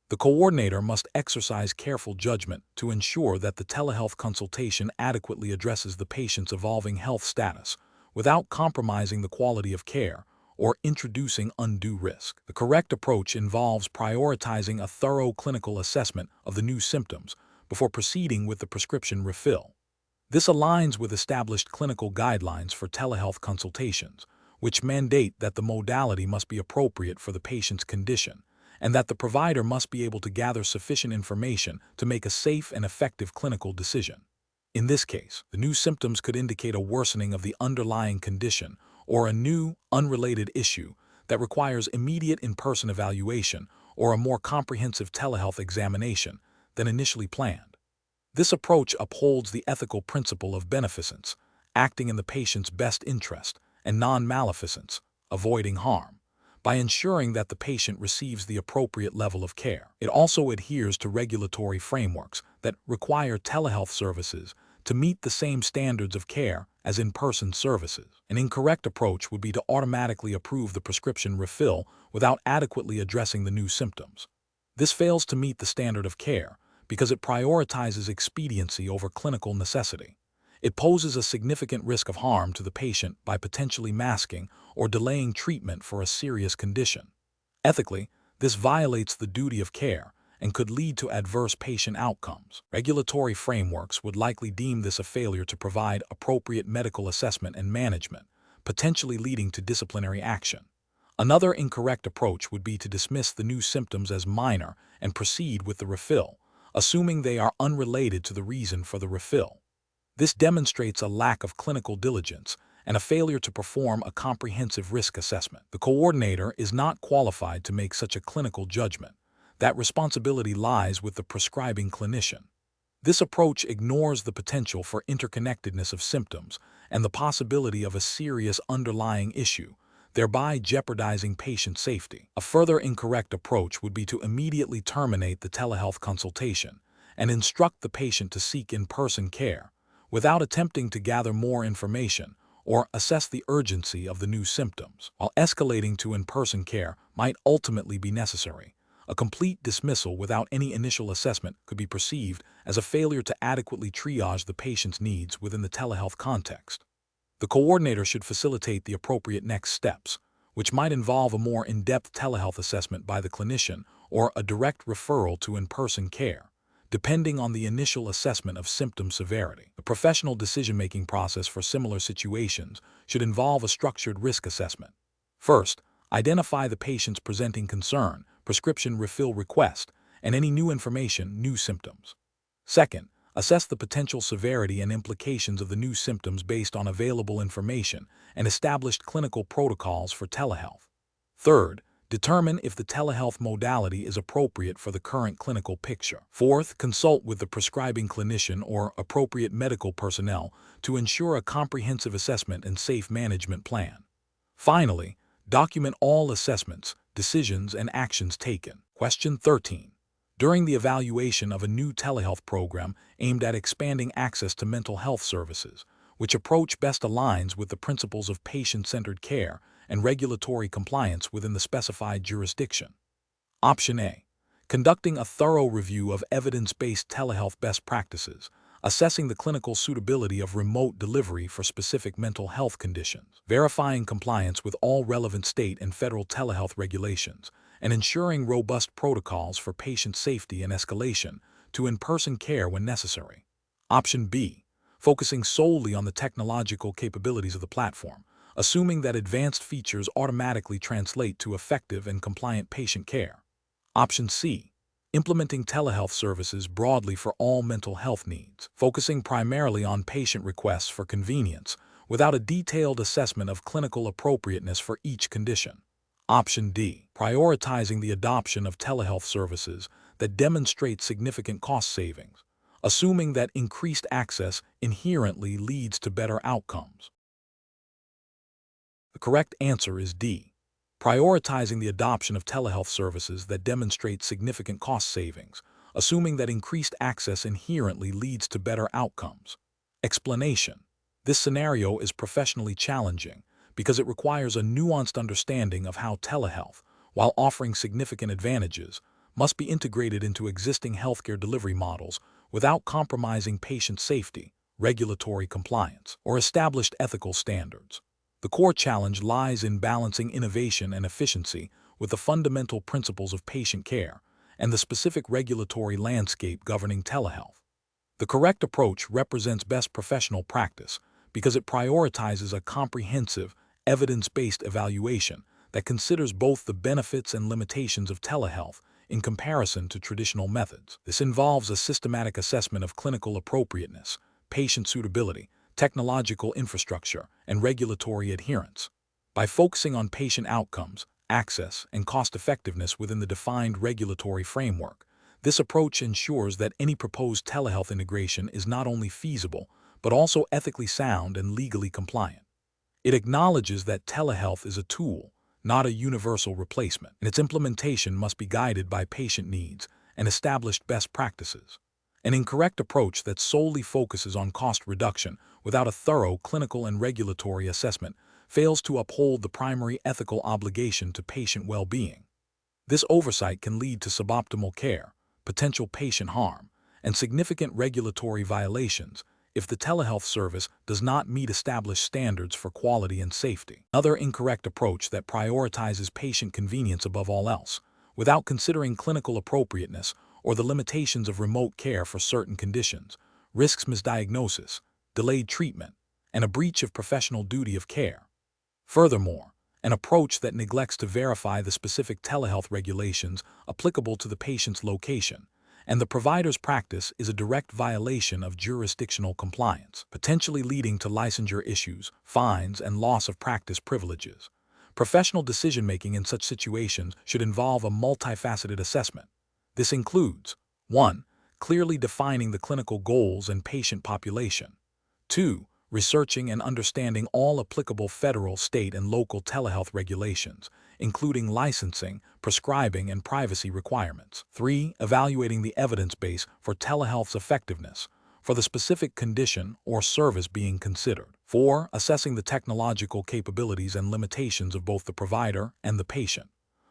The coordinator must exercise careful judgment to ensure that the telehealth consultation adequately addresses the patient's evolving health status without compromising the quality of care or introducing undue risk. The correct approach involves prioritizing a thorough clinical assessment of the new symptoms before proceeding with the prescription refill. This aligns with established clinical guidelines for telehealth consultations, which mandate that the modality must be appropriate for the patient's condition, and that the provider must be able to gather sufficient information to make a safe and effective clinical decision. In this case, the new symptoms could indicate a worsening of the underlying condition or a new, unrelated issue that requires immediate in-person evaluation or a more comprehensive telehealth examination than initially planned. This approach upholds the ethical principle of beneficence, acting in the patient's best interest, and non-maleficence, avoiding harm, by ensuring that the patient receives the appropriate level of care. It also adheres to regulatory frameworks that require telehealth services to meet the same standards of care as in-person services. An incorrect approach would be to automatically approve the prescription refill without adequately addressing the new symptoms. This fails to meet the standard of care because it prioritizes expediency over clinical necessity. It poses a significant risk of harm to the patient by potentially masking or delaying treatment for a serious condition. Ethically, this violates the duty of care and could lead to adverse patient outcomes. Regulatory frameworks would likely deem this a failure to provide appropriate medical assessment and management, potentially leading to disciplinary action. Another incorrect approach would be to dismiss the new symptoms as minor and proceed with the refill, assuming they are unrelated to the reason for the refill. This demonstrates a lack of clinical diligence and a failure to perform a comprehensive risk assessment. The coordinator is not qualified to make such a clinical judgment. That responsibility lies with the prescribing clinician. This approach ignores the potential for interconnectedness of symptoms and the possibility of a serious underlying issue, thereby jeopardizing patient safety. A further incorrect approach would be to immediately terminate the telehealth consultation and instruct the patient to seek in-person care, without attempting to gather more information or assess the urgency of the new symptoms. While escalating to in-person care might ultimately be necessary, a complete dismissal without any initial assessment could be perceived as a failure to adequately triage the patient's needs within the telehealth context. The coordinator should facilitate the appropriate next steps, which might involve a more in-depth telehealth assessment by the clinician or a direct referral to in-person care, depending on the initial assessment of symptom severity. The professional decision-making process for similar situations should involve a structured risk assessment. First, identify the patient's presenting concern, prescription refill request, and any new information, new symptoms. Second, assess the potential severity and implications of the new symptoms based on available information and established clinical protocols for telehealth. Third, determine if the telehealth modality is appropriate for the current clinical picture. Fourth, consult with the prescribing clinician or appropriate medical personnel to ensure a comprehensive assessment and safe management plan. Finally, document all assessments, decisions, and actions taken. Question 13. During the evaluation of a new telehealth program aimed at expanding access to mental health services, which approach best aligns with the principles of patient-centered care and regulatory compliance within the specified jurisdiction. Option A. Conducting a thorough review of evidence-based telehealth best practices, assessing the clinical suitability of remote delivery for specific mental health conditions, verifying compliance with all relevant state and federal telehealth regulations, and ensuring robust protocols for patient safety and escalation to in-person care when necessary. Option B. Focusing solely on the technological capabilities of the platform, assuming that advanced features automatically translate to effective and compliant patient care. Option C. Implementing telehealth services broadly for all mental health needs, focusing primarily on patient requests for convenience, without a detailed assessment of clinical appropriateness for each condition. Option D. Prioritizing the adoption of telehealth services that demonstrate significant cost savings, assuming that increased access inherently leads to better outcomes. The correct answer is D. Prioritizing the adoption of telehealth services that demonstrate significant cost savings, assuming that increased access inherently leads to better outcomes. Explanation. This scenario is professionally challenging because it requires a nuanced understanding of how telehealth, while offering significant advantages, must be integrated into existing healthcare delivery models without compromising patient safety, regulatory compliance, or established ethical standards. The core challenge lies in balancing innovation and efficiency with the fundamental principles of patient care and the specific regulatory landscape governing telehealth. The correct approach represents best professional practice because it prioritizes a comprehensive, evidence-based evaluation that considers both the benefits and limitations of telehealth in comparison to traditional methods. This involves a systematic assessment of clinical appropriateness, patient suitability, technological infrastructure, and regulatory adherence. By focusing on patient outcomes, access, and cost-effectiveness within the defined regulatory framework, this approach ensures that any proposed telehealth integration is not only feasible, but also ethically sound and legally compliant. It acknowledges that telehealth is a tool, not a universal replacement, and its implementation must be guided by patient needs and established best practices. An incorrect approach that solely focuses on cost reduction without a thorough clinical and regulatory assessment fails to uphold the primary ethical obligation to patient well-being. This oversight can lead to suboptimal care, potential patient harm, and significant regulatory violations if the telehealth service does not meet established standards for quality and safety. Another incorrect approach that prioritizes patient convenience above all else, without considering clinical appropriateness or the limitations of remote care for certain conditions, risks misdiagnosis, delayed treatment, and a breach of professional duty of care. Furthermore, an approach that neglects to verify the specific telehealth regulations applicable to the patient's location and the provider's practice is a direct violation of jurisdictional compliance, potentially leading to licensure issues, fines, and loss of practice privileges. Professional decision-making in such situations should involve a multifaceted assessment. This includes 1. Clearly defining the clinical goals and patient population. 2. Researching and understanding all applicable federal, state, and local telehealth regulations, including licensing, prescribing, and privacy requirements. 3. Evaluating the evidence base for telehealth's effectiveness for the specific condition or service being considered. 4. Assessing the technological capabilities and limitations of both the provider and the patient.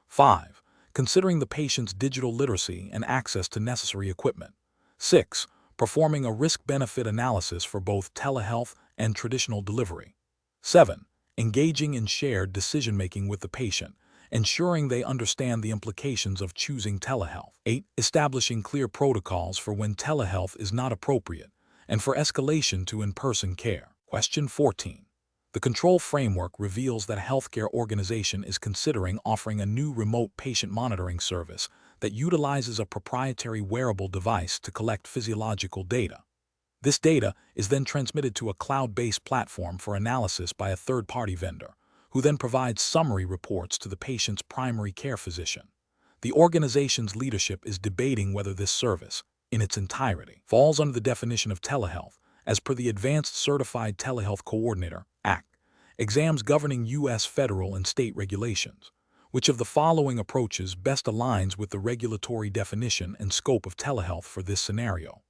5. Considering the patient's digital literacy and access to necessary equipment. 6. Performing a risk-benefit analysis for both telehealth and traditional delivery. 7. engaging in shared decision-making with the patient, ensuring they understand the implications of choosing telehealth. 8. Establishing clear protocols for when telehealth is not appropriate and for escalation to in-person care. Question 14. The control framework reveals that a healthcare organization is considering offering a new remote patient monitoring service that utilizes a proprietary wearable device to collect physiological data. This data is then transmitted to a cloud-based platform for analysis by a third-party vendor, who then provides summary reports to the patient's primary care physician. The organization's leadership is debating whether this service, in its entirety, falls under the definition of telehealth, as per the Advanced Certified Telehealth Coordinator Act, exams governing U.S. federal and state regulations. Which of the following approaches best aligns with the regulatory definition and scope of telehealth for this scenario?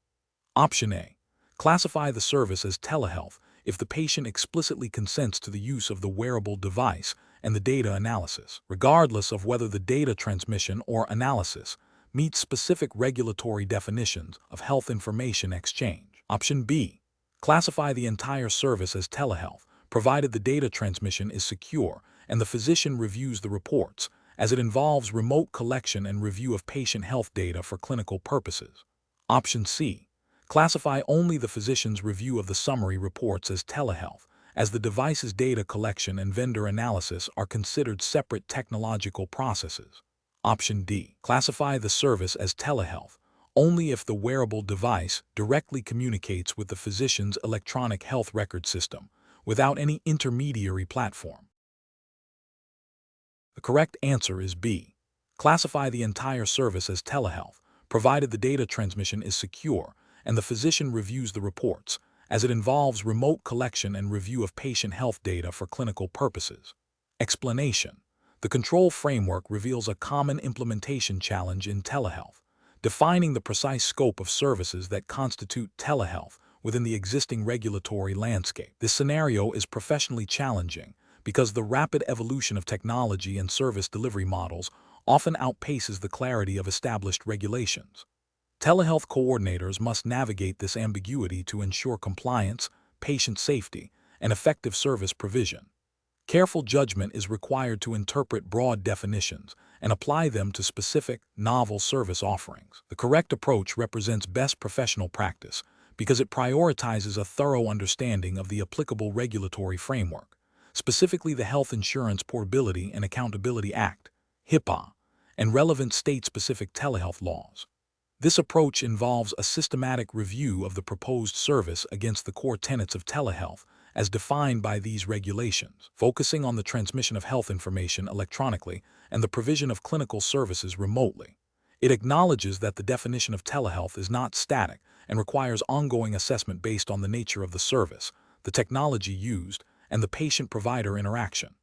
Option A. Classify the service as telehealth if the patient explicitly consents to the use of the wearable device and the data analysis, regardless of whether the data transmission or analysis meets specific regulatory definitions of health information exchange. Option B. Classify the entire service as telehealth, provided the data transmission is secure and the physician reviews the reports, as it involves remote collection and review of patient health data for clinical purposes. Option C. Classify only the physician's review of the summary reports as telehealth, as the device's data collection and vendor analysis are considered separate technological processes. Option D. Classify the service as telehealth only if the wearable device directly communicates with the physician's electronic health record system, without any intermediary platform. The correct answer is B. Classify the entire service as telehealth, provided the data transmission is secure and the physician reviews the reports, as it involves remote collection and review of patient health data for clinical purposes. Explanation. The control framework reveals a common implementation challenge in telehealth, defining the precise scope of services that constitute telehealth within the existing regulatory landscape. This scenario is professionally challenging because the rapid evolution of technology and service delivery models often outpaces the clarity of established regulations. Telehealth coordinators must navigate this ambiguity to ensure compliance, patient safety, and effective service provision. Careful judgment is required to interpret broad definitions and apply them to specific, novel service offerings. The correct approach represents best professional practice because it prioritizes a thorough understanding of the applicable regulatory framework, specifically the Health Insurance Portability and Accountability Act, HIPAA, and relevant state-specific telehealth laws. This approach involves a systematic review of the proposed service against the core tenets of telehealth as defined by these regulations, focusing on the transmission of health information electronically and the provision of clinical services remotely. It acknowledges that the definition of telehealth is not static and requires ongoing assessment based on the nature of the service, the technology used, and the patient-provider interaction.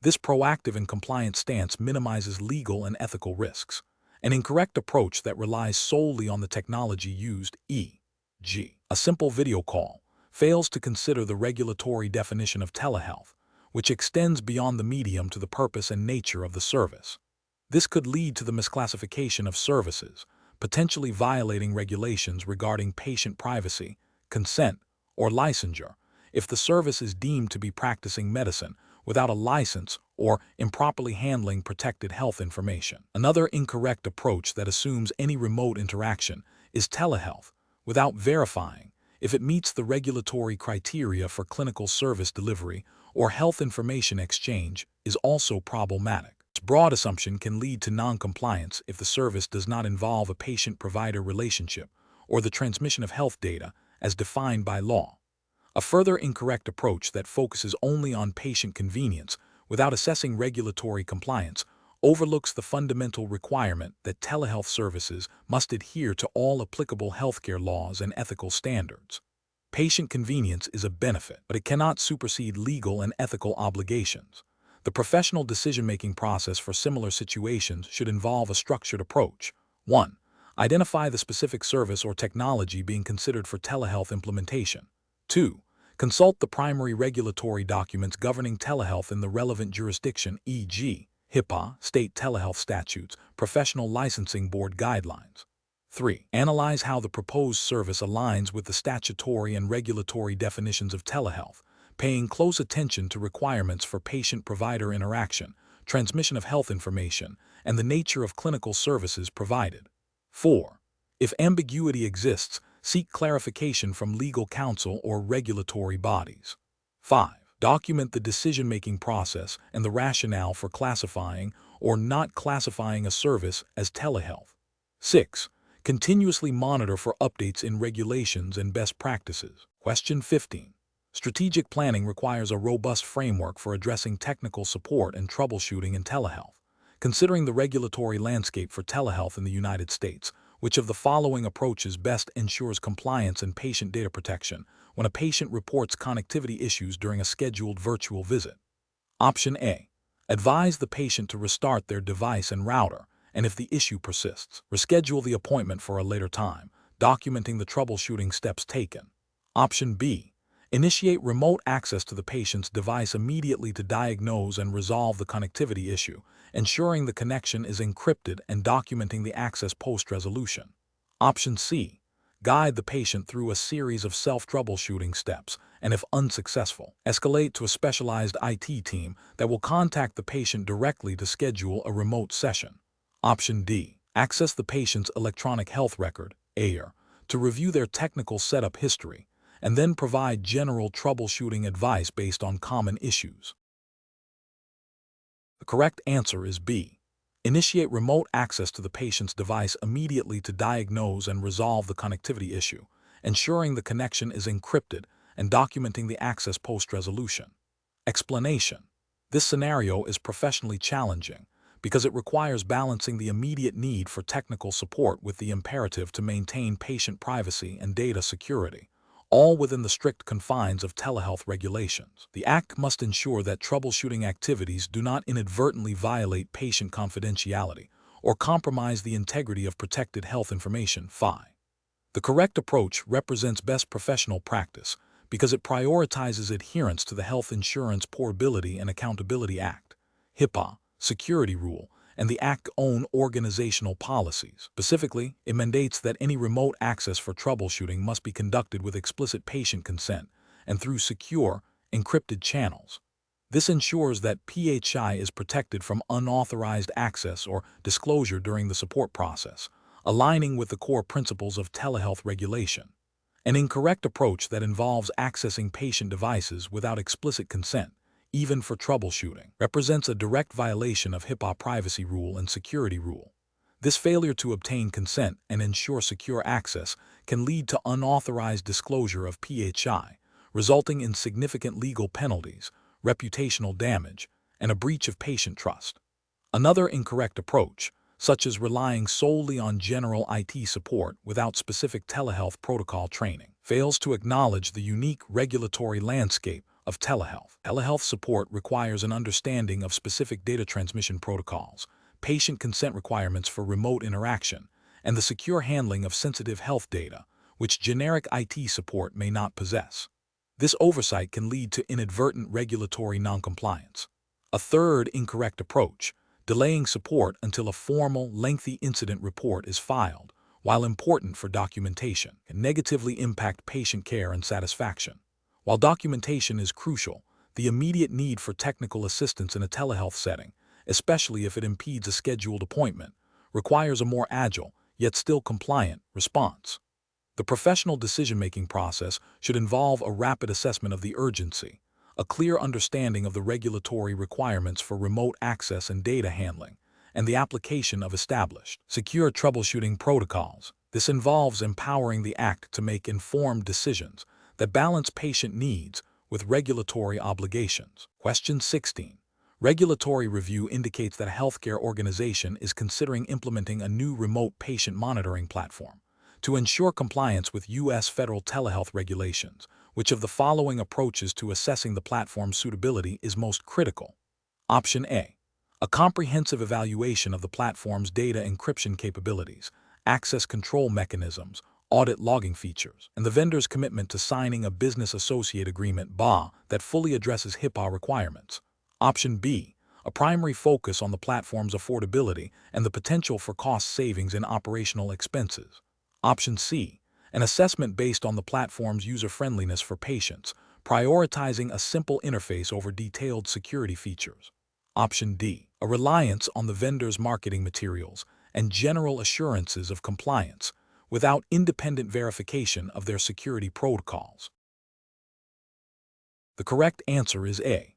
This proactive and compliant stance minimizes legal and ethical risks. An incorrect approach that relies solely on the technology used, e.g., a simple video call, fails to consider the regulatory definition of telehealth, which extends beyond the medium to the purpose and nature of the service. This could lead to the misclassification of services, potentially violating regulations regarding patient privacy, consent, or licensure, if the service is deemed to be practicing medicine without a license or improperly handling protected health information. Another incorrect approach that assumes any remote interaction is telehealth without verifying if it meets the regulatory criteria for clinical service delivery or health information exchange is also problematic. This broad assumption can lead to non-compliance if the service does not involve a patient-provider relationship or the transmission of health data as defined by law. A further incorrect approach that focuses only on patient convenience without assessing regulatory compliance overlooks the fundamental requirement that telehealth services must adhere to all applicable healthcare laws and ethical standards. Patient convenience is a benefit, but it cannot supersede legal and ethical obligations. The professional decision-making process for similar situations should involve a structured approach. 1. Identify the specific service or technology being considered for telehealth implementation. 2. Consult the primary regulatory documents governing telehealth in the relevant jurisdiction, e.g., HIPAA, state telehealth statutes, professional licensing board guidelines. 3. Analyze how the proposed service aligns with the statutory and regulatory definitions of telehealth, paying close attention to requirements for patient-provider interaction, transmission of health information, and the nature of clinical services provided. 4. If ambiguity exists, seek clarification from legal counsel or regulatory bodies. 5. Document the decision-making process and the rationale for classifying or not classifying a service as telehealth. 6. Continuously monitor for updates in regulations and best practices. Question 15. Strategic planning requires a robust framework for addressing technical support and troubleshooting in telehealth. Considering the regulatory landscape for telehealth in the United States, which of the following approaches best ensures compliance and patient data protection when a patient reports connectivity issues during a scheduled virtual visit? Option A. Advise the patient to restart their device and router, and if the issue persists, reschedule the appointment for a later time, documenting the troubleshooting steps taken. Option B. Initiate remote access to the patient's device immediately to diagnose and resolve the connectivity issue, ensuring the connection is encrypted and documenting the access post-resolution. Option C. Guide the patient through a series of self-troubleshooting steps, and if unsuccessful, escalate to a specialized IT team that will contact the patient directly to schedule a remote session. Option D. Access the patient's electronic health record, EHR, to review their technical setup history, and then provide general troubleshooting advice based on common issues. The correct answer is B. Initiate remote access to the patient's device immediately to diagnose and resolve the connectivity issue, ensuring the connection is encrypted and documenting the access post-resolution. Explanation. This scenario is professionally challenging because it requires balancing the immediate need for technical support with the imperative to maintain patient privacy and data security, all within the strict confines of telehealth regulations. The Act must ensure that troubleshooting activities do not inadvertently violate patient confidentiality or compromise the integrity of protected health information. 5. The correct approach represents best professional practice because it prioritizes adherence to the Health Insurance Portability and Accountability Act, HIPAA, security rule, and the Act's own organizational policies. Specifically, it mandates that any remote access for troubleshooting must be conducted with explicit patient consent and through secure, encrypted channels. This ensures that PHI is protected from unauthorized access or disclosure during the support process, aligning with the core principles of telehealth regulation. An incorrect approach that involves accessing patient devices without explicit consent, even for troubleshooting, represents a direct violation of HIPAA privacy rule and security rule. This failure to obtain consent and ensure secure access can lead to unauthorized disclosure of PHI, resulting in significant legal penalties, reputational damage, and a breach of patient trust. Another incorrect approach, such as relying solely on general IT support without specific telehealth protocol training, fails to acknowledge the unique regulatory landscape of telehealth. Telehealth support requires an understanding of specific data transmission protocols, patient consent requirements for remote interaction, and the secure handling of sensitive health data, which generic IT support may not possess. This oversight can lead to inadvertent regulatory noncompliance. A third incorrect approach, delaying support until a formal, lengthy incident report is filed, while important for documentation, can negatively impact patient care and satisfaction. While documentation is crucial, the immediate need for technical assistance in a telehealth setting, especially if it impedes a scheduled appointment, requires a more agile, yet still compliant, response. The professional decision-making process should involve a rapid assessment of the urgency, a clear understanding of the regulatory requirements for remote access and data handling, and the application of established, secure troubleshooting protocols. This involves empowering the Act to make informed decisions that balance patient needs with regulatory obligations. Question 16. Regulatory review indicates that a healthcare organization is considering implementing a new remote patient monitoring platform. To ensure compliance with U.S. federal telehealth regulations, which of the following approaches to assessing the platform's suitability is most critical? Option A. A comprehensive evaluation of the platform's data encryption capabilities, access control mechanisms, audit logging features, and the vendor's commitment to signing a business associate agreement (BA) that fully addresses HIPAA requirements. Option B. A primary focus on the platform's affordability and the potential for cost savings in operational expenses. Option C. An assessment based on the platform's user-friendliness for patients, prioritizing a simple interface over detailed security features. Option D, a reliance on the vendor's marketing materials and general assurances of compliance without independent verification of their security protocols. The correct answer is A,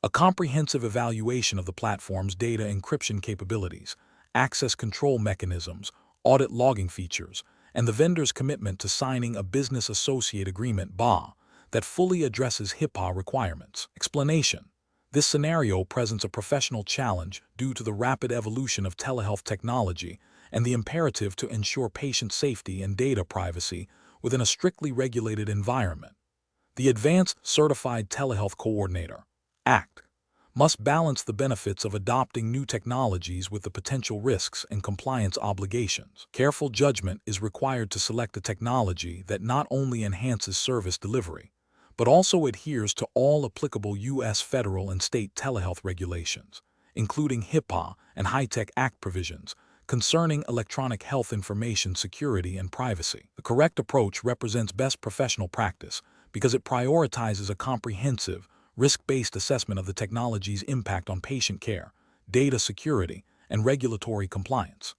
a comprehensive evaluation of the platform's data encryption capabilities, access control mechanisms, audit logging features, and the vendor's commitment to signing a business associate agreement (BA) that fully addresses HIPAA requirements. Explanation: this scenario presents a professional challenge due to the rapid evolution of telehealth technology and the imperative to ensure patient safety and data privacy within a strictly regulated environment. The Advanced Certified Telehealth Coordinator, ACT, must balance the benefits of adopting new technologies with the potential risks and compliance obligations. Careful judgment is required to select a technology that not only enhances service delivery, but also adheres to all applicable U.S. federal and state telehealth regulations, including HIPAA and HITECH Act provisions concerning electronic health information security and privacy. The correct approach represents best professional practice because it prioritizes a comprehensive, risk-based assessment of the technology's impact on patient care, data security, and regulatory compliance.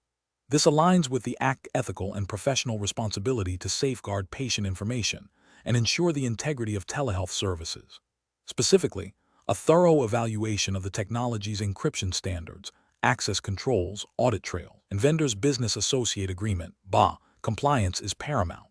This aligns with the ACT ethical and professional responsibility to safeguard patient information and ensure the integrity of telehealth services. Specifically, a thorough evaluation of the technology's encryption standards, access controls, audit trail, and vendor's business associate agreement (BA) compliance is paramount.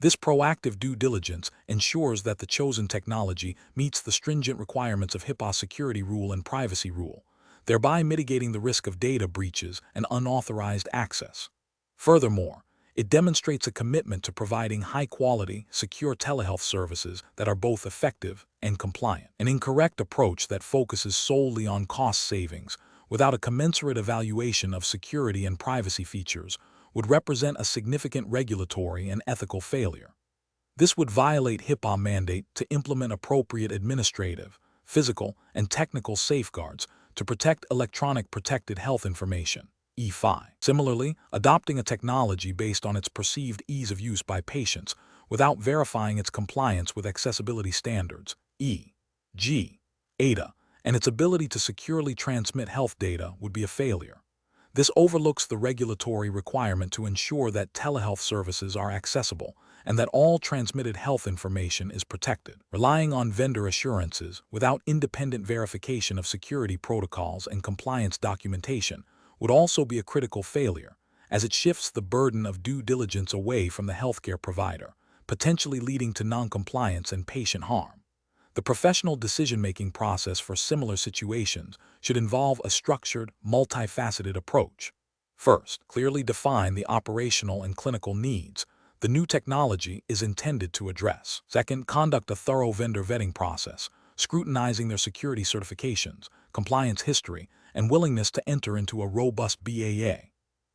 This proactive due diligence ensures that the chosen technology meets the stringent requirements of HIPAA security rule and privacy rule, thereby mitigating the risk of data breaches and unauthorized access. Furthermore, it demonstrates a commitment to providing high-quality, secure telehealth services that are both effective and compliant. An incorrect approach that focuses solely on cost savings without a commensurate evaluation of security and privacy features would represent a significant regulatory and ethical failure. This would violate HIPAA mandate to implement appropriate administrative, physical, and technical safeguards to protect electronic protected health information (E5). Similarly, adopting a technology based on its perceived ease of use by patients without verifying its compliance with accessibility standards (E.g., ADA) and its ability to securely transmit health data would be a failure. This overlooks the regulatory requirement to ensure that telehealth services are accessible and that all transmitted health information is protected. Relying on vendor assurances without independent verification of security protocols and compliance documentation would also be a critical failure, as it shifts the burden of due diligence away from the healthcare provider, potentially leading to noncompliance and patient harm. The professional decision-making process for similar situations should involve a structured, multifaceted approach. First, clearly define the operational and clinical needs the new technology is intended to address. Second, conduct a thorough vendor vetting process, scrutinizing their security certifications, compliance history, and willingness to enter into a robust BAA.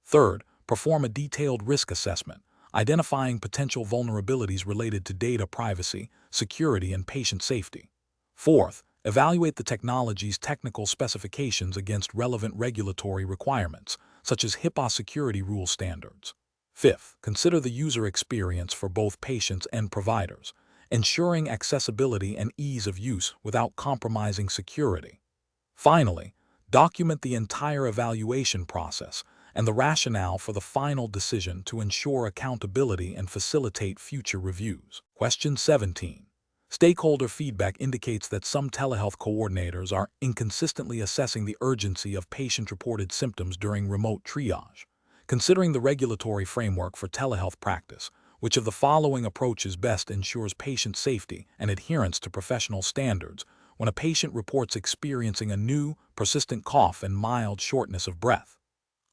Third, perform a detailed risk assessment, identifying potential vulnerabilities related to data privacy, security, and patient safety. Fourth, evaluate the technology's technical specifications against relevant regulatory requirements, such as HIPAA security rule standards. Fifth, consider the user experience for both patients and providers, ensuring accessibility and ease of use without compromising security. Finally, document the entire evaluation process and the rationale for the final decision to ensure accountability and facilitate future reviews. Question 17. Stakeholder feedback indicates that some telehealth coordinators are inconsistently assessing the urgency of patient-reported symptoms during remote triage. Considering the regulatory framework for telehealth practice, which of the following approaches best ensures patient safety and adherence to professional standards when a patient reports experiencing a new, persistent cough and mild shortness of breath?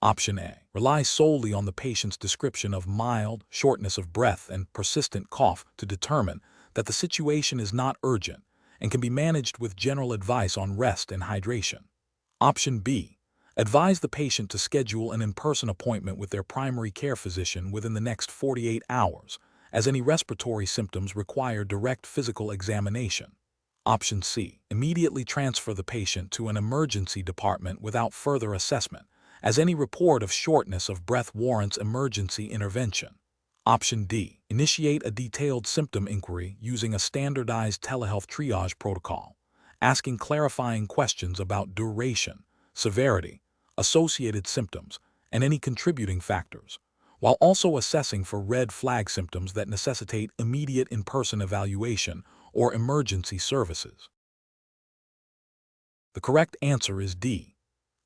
Option A. Rely solely on the patient's description of mild, shortness of breath, and persistent cough to determine that the situation is not urgent and can be managed with general advice on rest and hydration. Option B. Advise the patient to schedule an in-person appointment with their primary care physician within the next 48 hours, as any respiratory symptoms require direct physical examination. Option C. Immediately transfer the patient to an emergency department without further assessment, as any report of shortness of breath warrants emergency intervention. Option D. Initiate a detailed symptom inquiry using a standardized telehealth triage protocol, asking clarifying questions about duration, severity, associated symptoms, and any contributing factors, while also assessing for red flag symptoms that necessitate immediate in-person evaluation or emergency services. The correct answer is D.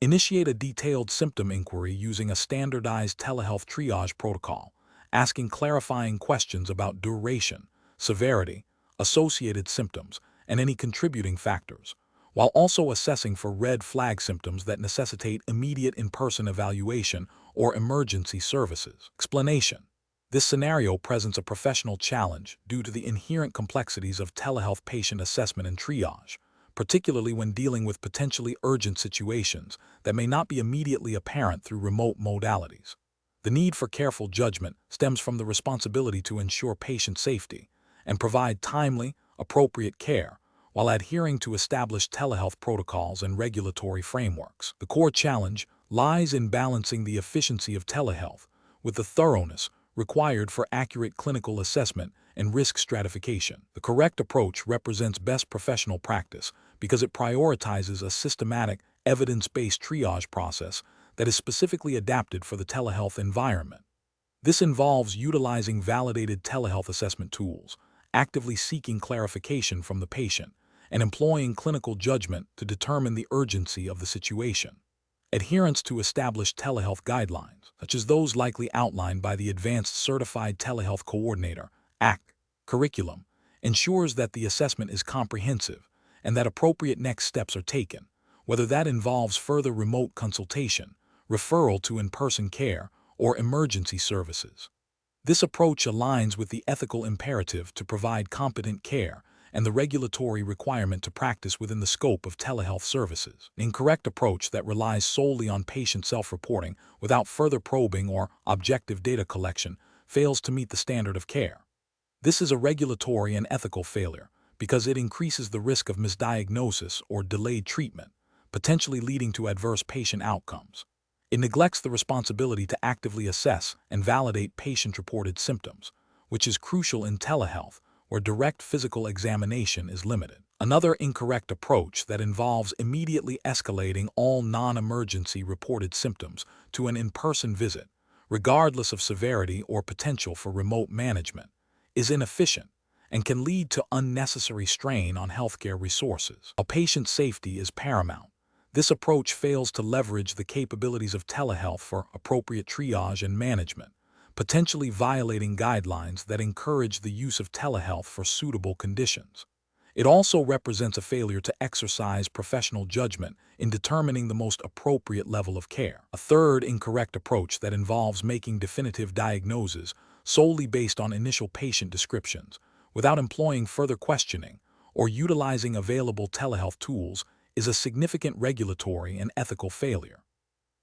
Initiate a detailed symptom inquiry using a standardized telehealth triage protocol, asking clarifying questions about duration, severity, associated symptoms, and any contributing factors, while also assessing for red flag symptoms that necessitate immediate in-person evaluation or emergency services. Explanation. This scenario presents a professional challenge due to the inherent complexities of telehealth patient assessment and triage, particularly when dealing with potentially urgent situations that may not be immediately apparent through remote modalities. The need for careful judgment stems from the responsibility to ensure patient safety and provide timely, appropriate care while adhering to established telehealth protocols and regulatory frameworks. The core challenge lies in balancing the efficiency of telehealth with the thoroughness required for accurate clinical assessment and risk stratification. The correct approach represents best professional practice because it prioritizes a systematic, evidence-based triage process that is specifically adapted for the telehealth environment. This involves utilizing validated telehealth assessment tools, actively seeking clarification from the patient, and employing clinical judgment to determine the urgency of the situation. Adherence to established telehealth guidelines, such as those likely outlined by the Advanced Certified Telehealth Coordinator (ACT) curriculum, ensures that the assessment is comprehensive and that appropriate next steps are taken, whether that involves further remote consultation, referral to in-person care, or emergency services. This approach aligns with the ethical imperative to provide competent care and the regulatory requirement to practice within the scope of telehealth services. An incorrect approach that relies solely on patient self-reporting without further probing or objective data collection fails to meet the standard of care. This is a regulatory and ethical failure because it increases the risk of misdiagnosis or delayed treatment, potentially leading to adverse patient outcomes. It neglects the responsibility to actively assess and validate patient-reported symptoms, which is crucial in telehealth, where direct physical examination is limited. Another incorrect approach that involves immediately escalating all non-emergency reported symptoms to an in-person visit, regardless of severity or potential for remote management, is inefficient and can lead to unnecessary strain on healthcare resources. While patient safety is paramount, this approach fails to leverage the capabilities of telehealth for appropriate triage and management, potentially violating guidelines that encourage the use of telehealth for suitable conditions. It also represents a failure to exercise professional judgment in determining the most appropriate level of care. A third incorrect approach that involves making definitive diagnoses solely based on initial patient descriptions, without employing further questioning or utilizing available telehealth tools, is a significant regulatory and ethical failure.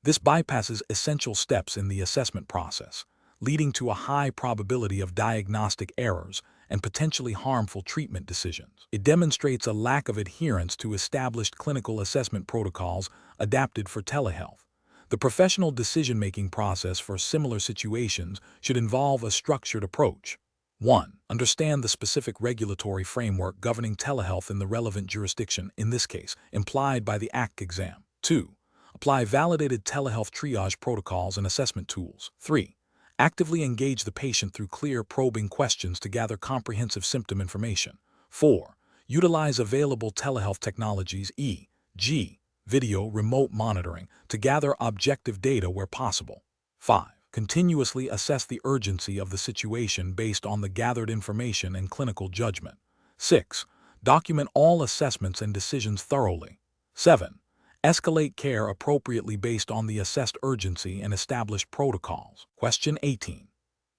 This bypasses essential steps in the assessment process, leading to a high probability of diagnostic errors and potentially harmful treatment decisions. It demonstrates a lack of adherence to established clinical assessment protocols adapted for telehealth. The professional decision-making process for similar situations should involve a structured approach. 1. Understand the specific regulatory framework governing telehealth in the relevant jurisdiction, in this case, implied by the ACT exam. 2. Apply validated telehealth triage protocols and assessment tools. 3. Actively engage the patient through clear, probing questions to gather comprehensive symptom information. 4. Utilize available telehealth technologies, e.g., video, remote monitoring, to gather objective data where possible. 5. Continuously assess the urgency of the situation based on the gathered information and clinical judgment. 6. Document all assessments and decisions thoroughly. 7. Escalate care appropriately based on the assessed urgency and established protocols. Question 18.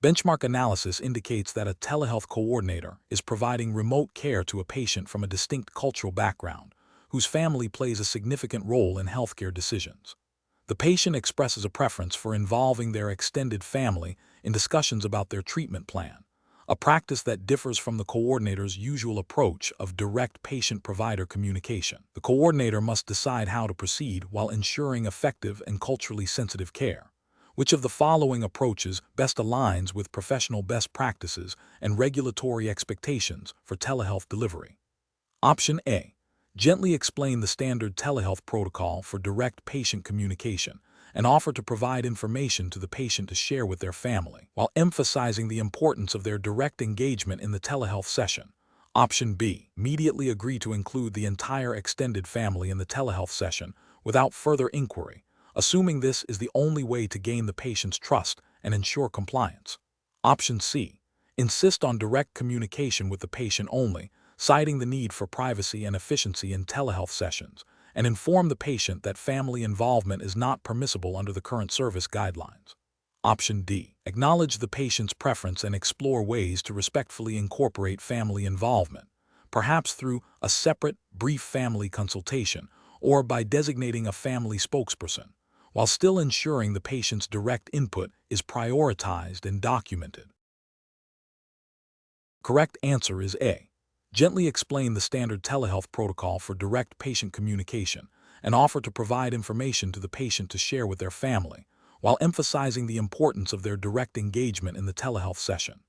Benchmark analysis indicates that a telehealth coordinator is providing remote care to a patient from a distinct cultural background, whose family plays a significant role in healthcare decisions. The patient expresses a preference for involving their extended family in discussions about their treatment plan, a practice that differs from the coordinator's usual approach of direct patient-provider communication. The coordinator must decide how to proceed while ensuring effective and culturally sensitive care, Which of the following approaches best aligns with professional best practices and regulatory expectations for telehealth delivery? Option A. Gently explain the standard telehealth protocol for direct patient communication and offer to provide information to the patient to share with their family, while emphasizing the importance of their direct engagement in the telehealth session. Option B. Immediately agree to include the entire extended family in the telehealth session without further inquiry, assuming this is the only way to gain the patient's trust and ensure compliance. Option C. Insist on direct communication with the patient only, citing the need for privacy and efficiency in telehealth sessions, and inform the patient that family involvement is not permissible under the current service guidelines. Option D. Acknowledge the patient's preference and explore ways to respectfully incorporate family involvement, perhaps through a separate, brief family consultation or by designating a family spokesperson, while still ensuring the patient's direct input is prioritized and documented. Correct answer is A. Gently explain the standard telehealth protocol for direct patient communication and offer to provide information to the patient to share with their family, while emphasizing the importance of their direct engagement in the telehealth session.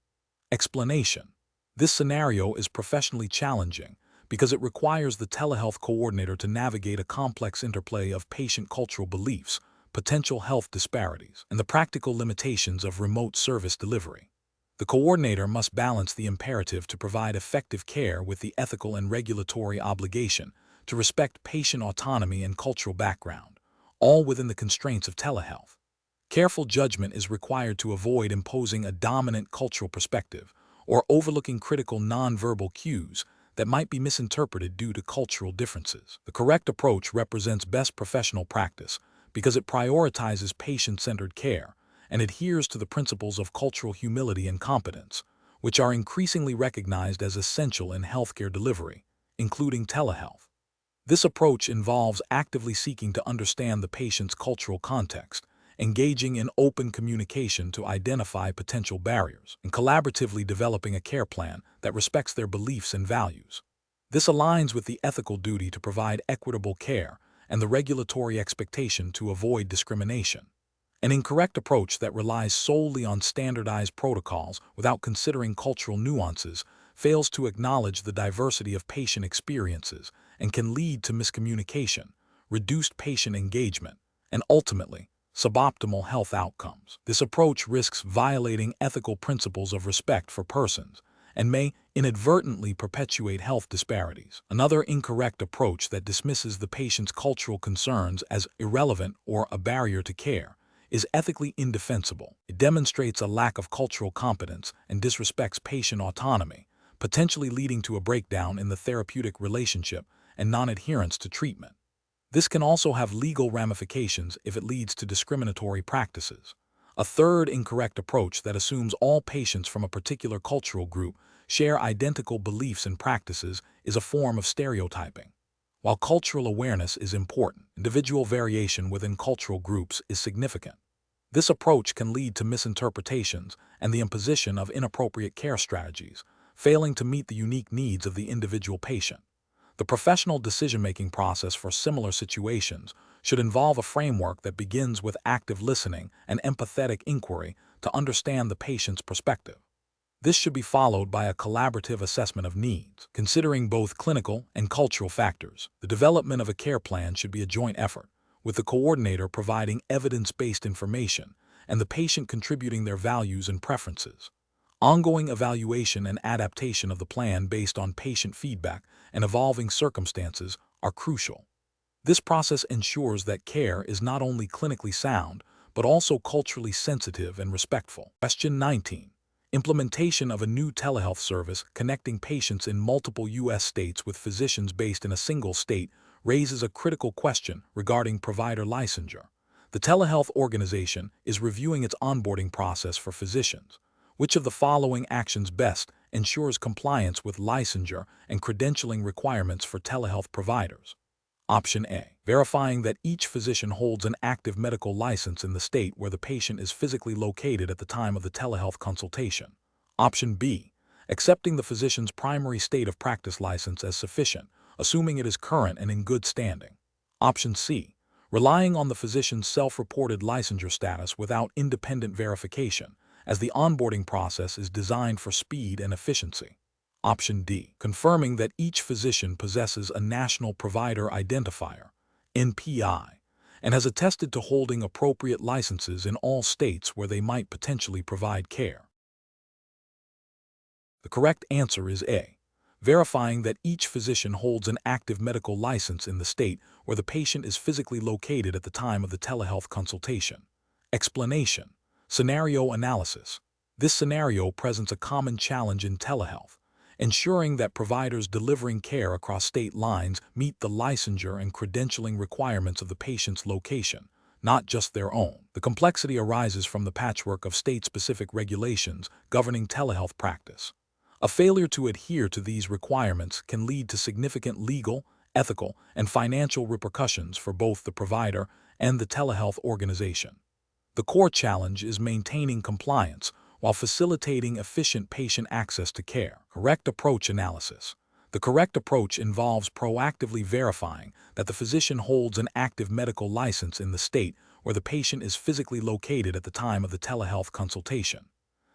Explanation. This scenario is professionally challenging because it requires the telehealth coordinator to navigate a complex interplay of patient cultural beliefs, potential health disparities, and the practical limitations of remote service delivery. The coordinator must balance the imperative to provide effective care with the ethical and regulatory obligation to respect patient autonomy and cultural background, all within the constraints of telehealth. Careful judgment is required to avoid imposing a dominant cultural perspective or overlooking critical nonverbal cues that might be misinterpreted due to cultural differences. The correct approach represents best professional practice because it prioritizes patient-centered care and adheres to the principles of cultural humility and competence, which are increasingly recognized as essential in healthcare delivery, including telehealth. This approach involves actively seeking to understand the patient's cultural context, engaging in open communication to identify potential barriers, and collaboratively developing a care plan that respects their beliefs and values. This aligns with the ethical duty to provide equitable care and the regulatory expectation to avoid discrimination. An incorrect approach that relies solely on standardized protocols without considering cultural nuances fails to acknowledge the diversity of patient experiences and can lead to miscommunication, reduced patient engagement, and ultimately, suboptimal health outcomes. This approach risks violating ethical principles of respect for persons and may inadvertently perpetuate health disparities. Another incorrect approach that dismisses the patient's cultural concerns as irrelevant or a barrier to care is ethically indefensible. It demonstrates a lack of cultural competence and disrespects patient autonomy, potentially leading to a breakdown in the therapeutic relationship and non-adherence to treatment. This can also have legal ramifications if it leads to discriminatory practices. A third incorrect approach that assumes all patients from a particular cultural group share identical beliefs and practices is a form of stereotyping. While cultural awareness is important, individual variation within cultural groups is significant. This approach can lead to misinterpretations and the imposition of inappropriate care strategies, failing to meet the unique needs of the individual patient. The professional decision-making process for similar situations should involve a framework that begins with active listening and empathetic inquiry to understand the patient's perspective. This should be followed by a collaborative assessment of needs, considering both clinical and cultural factors. The development of a care plan should be a joint effort, with the coordinator providing evidence-based information and the patient contributing their values and preferences. Ongoing evaluation and adaptation of the plan based on patient feedback and evolving circumstances are crucial. This process ensures that care is not only clinically sound, but also culturally sensitive and respectful. Question 19. Implementation of a new telehealth service connecting patients in multiple U.S. states with physicians based in a single state raises a critical question regarding provider licensure. The telehealth organization is reviewing its onboarding process for physicians. Which of the following actions best ensures compliance with licensure and credentialing requirements for telehealth providers? Option A. Verifying that each physician holds an active medical license in the state where the patient is physically located at the time of the telehealth consultation. Option B. Accepting the physician's primary state of practice license as sufficient, assuming it is current and in good standing. Option C. relying on the physician's self-reported licensure status without independent verification, as the onboarding process is designed for speed and efficiency. Option D, confirming that each physician possesses a National Provider Identifier, NPI, and has attested to holding appropriate licenses in all states where they might potentially provide care. The correct answer is A, verifying that each physician holds an active medical license in the state where the patient is physically located at the time of the telehealth consultation. Explanation: scenario analysis. This scenario presents a common challenge in telehealth, ensuring that providers delivering care across state lines meet the licensure and credentialing requirements of the patient's location, not just their own. The complexity arises from the patchwork of state-specific regulations governing telehealth practice. A failure to adhere to these requirements can lead to significant legal, ethical, and financial repercussions for both the provider and the telehealth organization. The core challenge is maintaining compliance while facilitating efficient patient access to care. Correct approach analysis. The correct approach involves proactively verifying that the physician holds an active medical license in the state where the patient is physically located at the time of the telehealth consultation.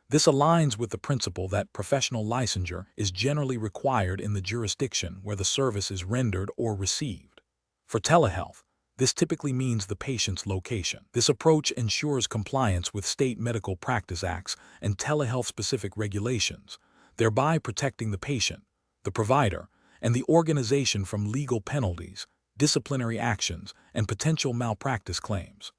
This aligns with the principle that professional licensure is generally required in the jurisdiction where the service is rendered or received. For telehealth, this typically means the patient's location. This approach ensures compliance with state medical practice acts and telehealth-specific regulations, thereby protecting the patient, the provider, and the organization from legal penalties, disciplinary actions, and potential malpractice claims.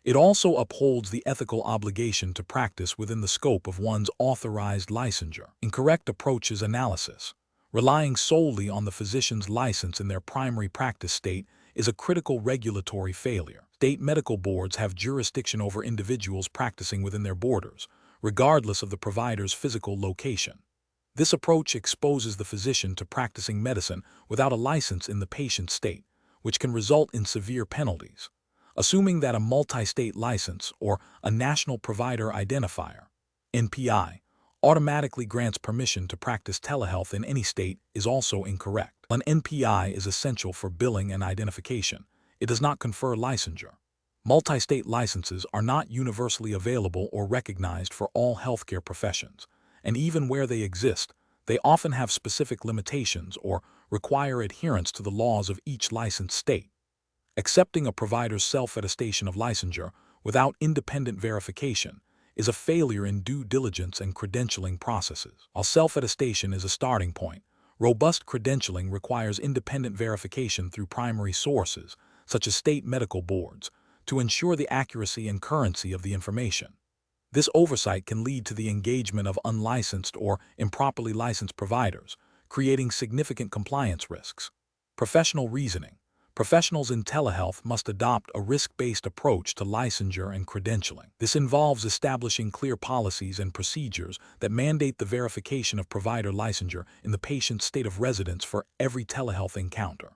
It also upholds the ethical obligation to practice within the scope of one's authorized licensure. Incorrect approaches analysis. Relying solely on the physician's license in their primary practice state is a critical regulatory failure. State medical boards have jurisdiction over individuals practicing within their borders, regardless of the provider's physical location. This approach exposes the physician to practicing medicine without a license in the patient's state, which can result in severe penalties. Assuming that a multi-state license, or a National Provider Identifier, NPI, automatically grants permission to practice telehealth in any state is also incorrect. An NPI is essential for billing and identification. It does not confer licensure. Multi-state licenses are not universally available or recognized for all healthcare professions, and even where they exist, they often have specific limitations or require adherence to the laws of each licensed state. Accepting a provider's self-attestation of licensure without independent verification is a failure in due diligence and credentialing processes. While self-attestation is a starting point, robust credentialing requires independent verification through primary sources, such as state medical boards, to ensure the accuracy and currency of the information. This oversight can lead to the engagement of unlicensed or improperly licensed providers, creating significant compliance risks. Professional reasoning. Professionals in telehealth must adopt a risk-based approach to licensure and credentialing. This involves establishing clear policies and procedures that mandate the verification of provider licensure in the patient's state of residence for every telehealth encounter.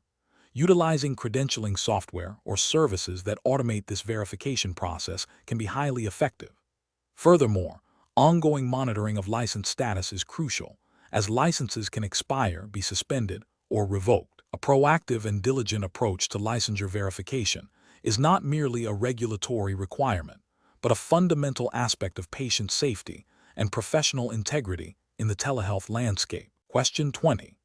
Utilizing credentialing software or services that automate this verification process can be highly effective. Furthermore, ongoing monitoring of license status is crucial, as licenses can expire, be suspended, or revoked. A proactive and diligent approach to licensure verification is not merely a regulatory requirement, but a fundamental aspect of patient safety and professional integrity in the telehealth landscape. Question 20.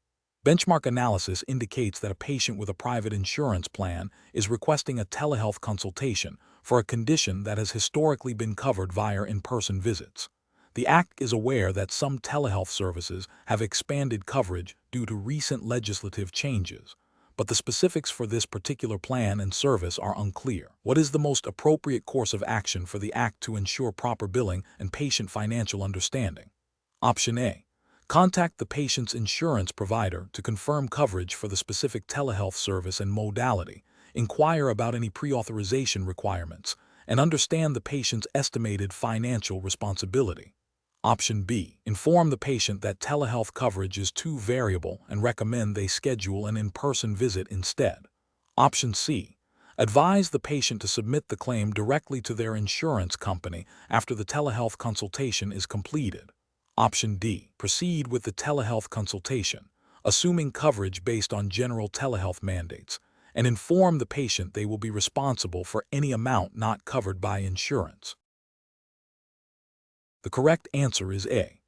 Benchmark analysis indicates that a patient with a private insurance plan is requesting a telehealth consultation for a condition that has historically been covered via in-person visits. The Act is aware that some telehealth services have expanded coverage due to recent legislative changes, but the specifics for this particular plan and service are unclear. What is the most appropriate course of action for the Act to ensure proper billing and patient financial understanding? Option A. Contact the patient's insurance provider to confirm coverage for the specific telehealth service and modality, inquire about any pre-authorization requirements, and understand the patient's estimated financial responsibility. Option B. Inform the patient that telehealth coverage is too variable and recommend they schedule an in-person visit instead. Option C. Advise the patient to submit the claim directly to their insurance company after the telehealth consultation is completed. Option D. Proceed with the telehealth consultation, assuming coverage based on general telehealth mandates, and inform the patient they will be responsible for any amount not covered by insurance. The correct answer is A.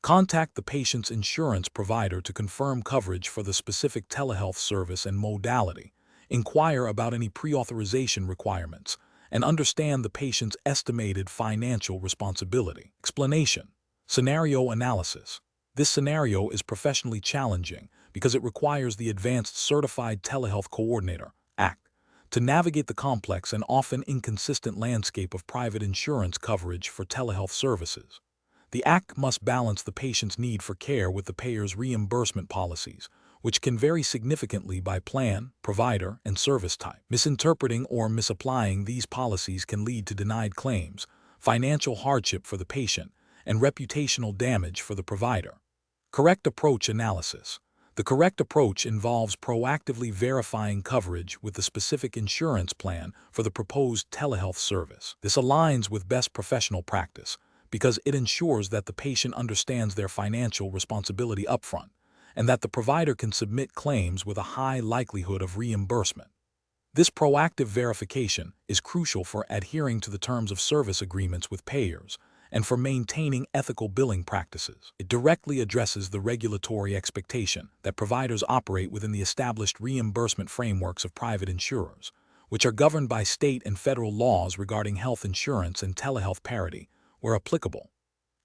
Contact the patient's insurance provider to confirm coverage for the specific telehealth service and modality, inquire about any pre-authorization requirements, and understand the patient's estimated financial responsibility. Explanation. Scenario analysis. This scenario is professionally challenging because it requires the Advanced Certified Telehealth Coordinator, ACT, to navigate the complex and often inconsistent landscape of private insurance coverage for telehealth services. The ACT must balance the patient's need for care with the payer's reimbursement policies, which can vary significantly by plan, provider, and service type. Misinterpreting or misapplying these policies can lead to denied claims, financial hardship for the patient, and reputational damage for the provider. Correct approach analysis. The correct approach involves proactively verifying coverage with the specific insurance plan for the proposed telehealth service. This aligns with best professional practice because it ensures that the patient understands their financial responsibility upfront and that the provider can submit claims with a high likelihood of reimbursement. This proactive verification is crucial for adhering to the terms of service agreements with payers and for maintaining ethical billing practices. It directly addresses the regulatory expectation that providers operate within the established reimbursement frameworks of private insurers, which are governed by state and federal laws regarding health insurance and telehealth parity, where applicable.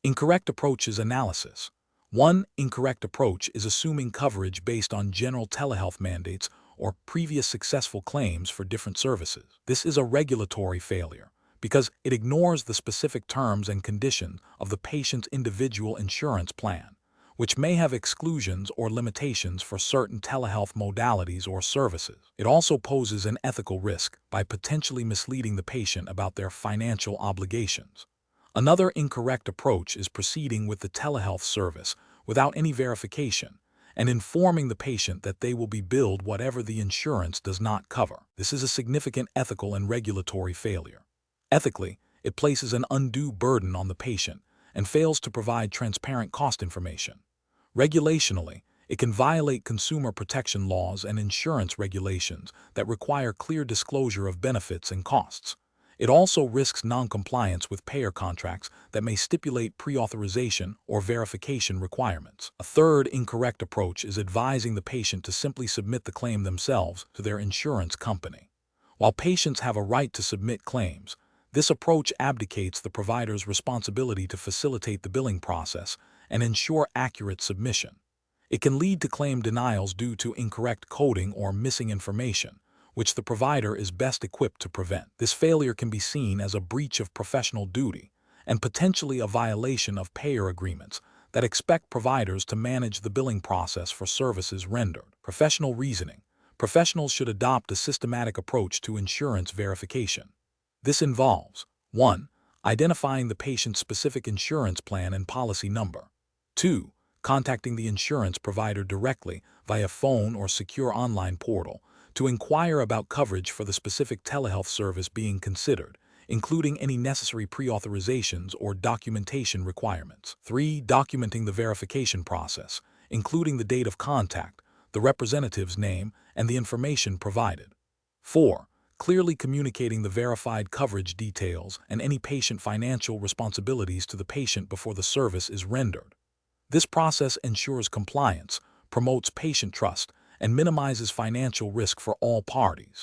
Incorrect approaches analysis. One incorrect approach is assuming coverage based on general telehealth mandates or previous successful claims for different services. This is a regulatory failure because it ignores the specific terms and conditions of the patient's individual insurance plan, which may have exclusions or limitations for certain telehealth modalities or services. It also poses an ethical risk by potentially misleading the patient about their financial obligations. Another incorrect approach is proceeding with the telehealth service without any verification and informing the patient that they will be billed whatever the insurance does not cover. This is a significant ethical and regulatory failure. Ethically, it places an undue burden on the patient and fails to provide transparent cost information. Regulationally, it can violate consumer protection laws and insurance regulations that require clear disclosure of benefits and costs. It also risks non-compliance with payer contracts that may stipulate pre-authorization or verification requirements. A third incorrect approach is advising the patient to simply submit the claim themselves to their insurance company. While patients have a right to submit claims, this approach abdicates the provider's responsibility to facilitate the billing process and ensure accurate submission. It can lead to claim denials due to incorrect coding or missing information, which the provider is best equipped to prevent. This failure can be seen as a breach of professional duty and potentially a violation of payer agreements that expect providers to manage the billing process for services rendered. Professional reasoning. Professionals should adopt a systematic approach to insurance verification. This involves 1. Identifying the patient's specific insurance plan and policy number. 2. Contacting the insurance provider directly via phone or secure online portal to inquire about coverage for the specific telehealth service being considered, including any necessary pre-authorizations or documentation requirements. 3. Documenting the verification process, including the date of contact, the representative's name, and the information provided. 4. Clearly communicating the verified coverage details and any patient financial responsibilities to the patient before the service is rendered. This process ensures compliance, promotes patient trust, and minimizes financial risk for all parties.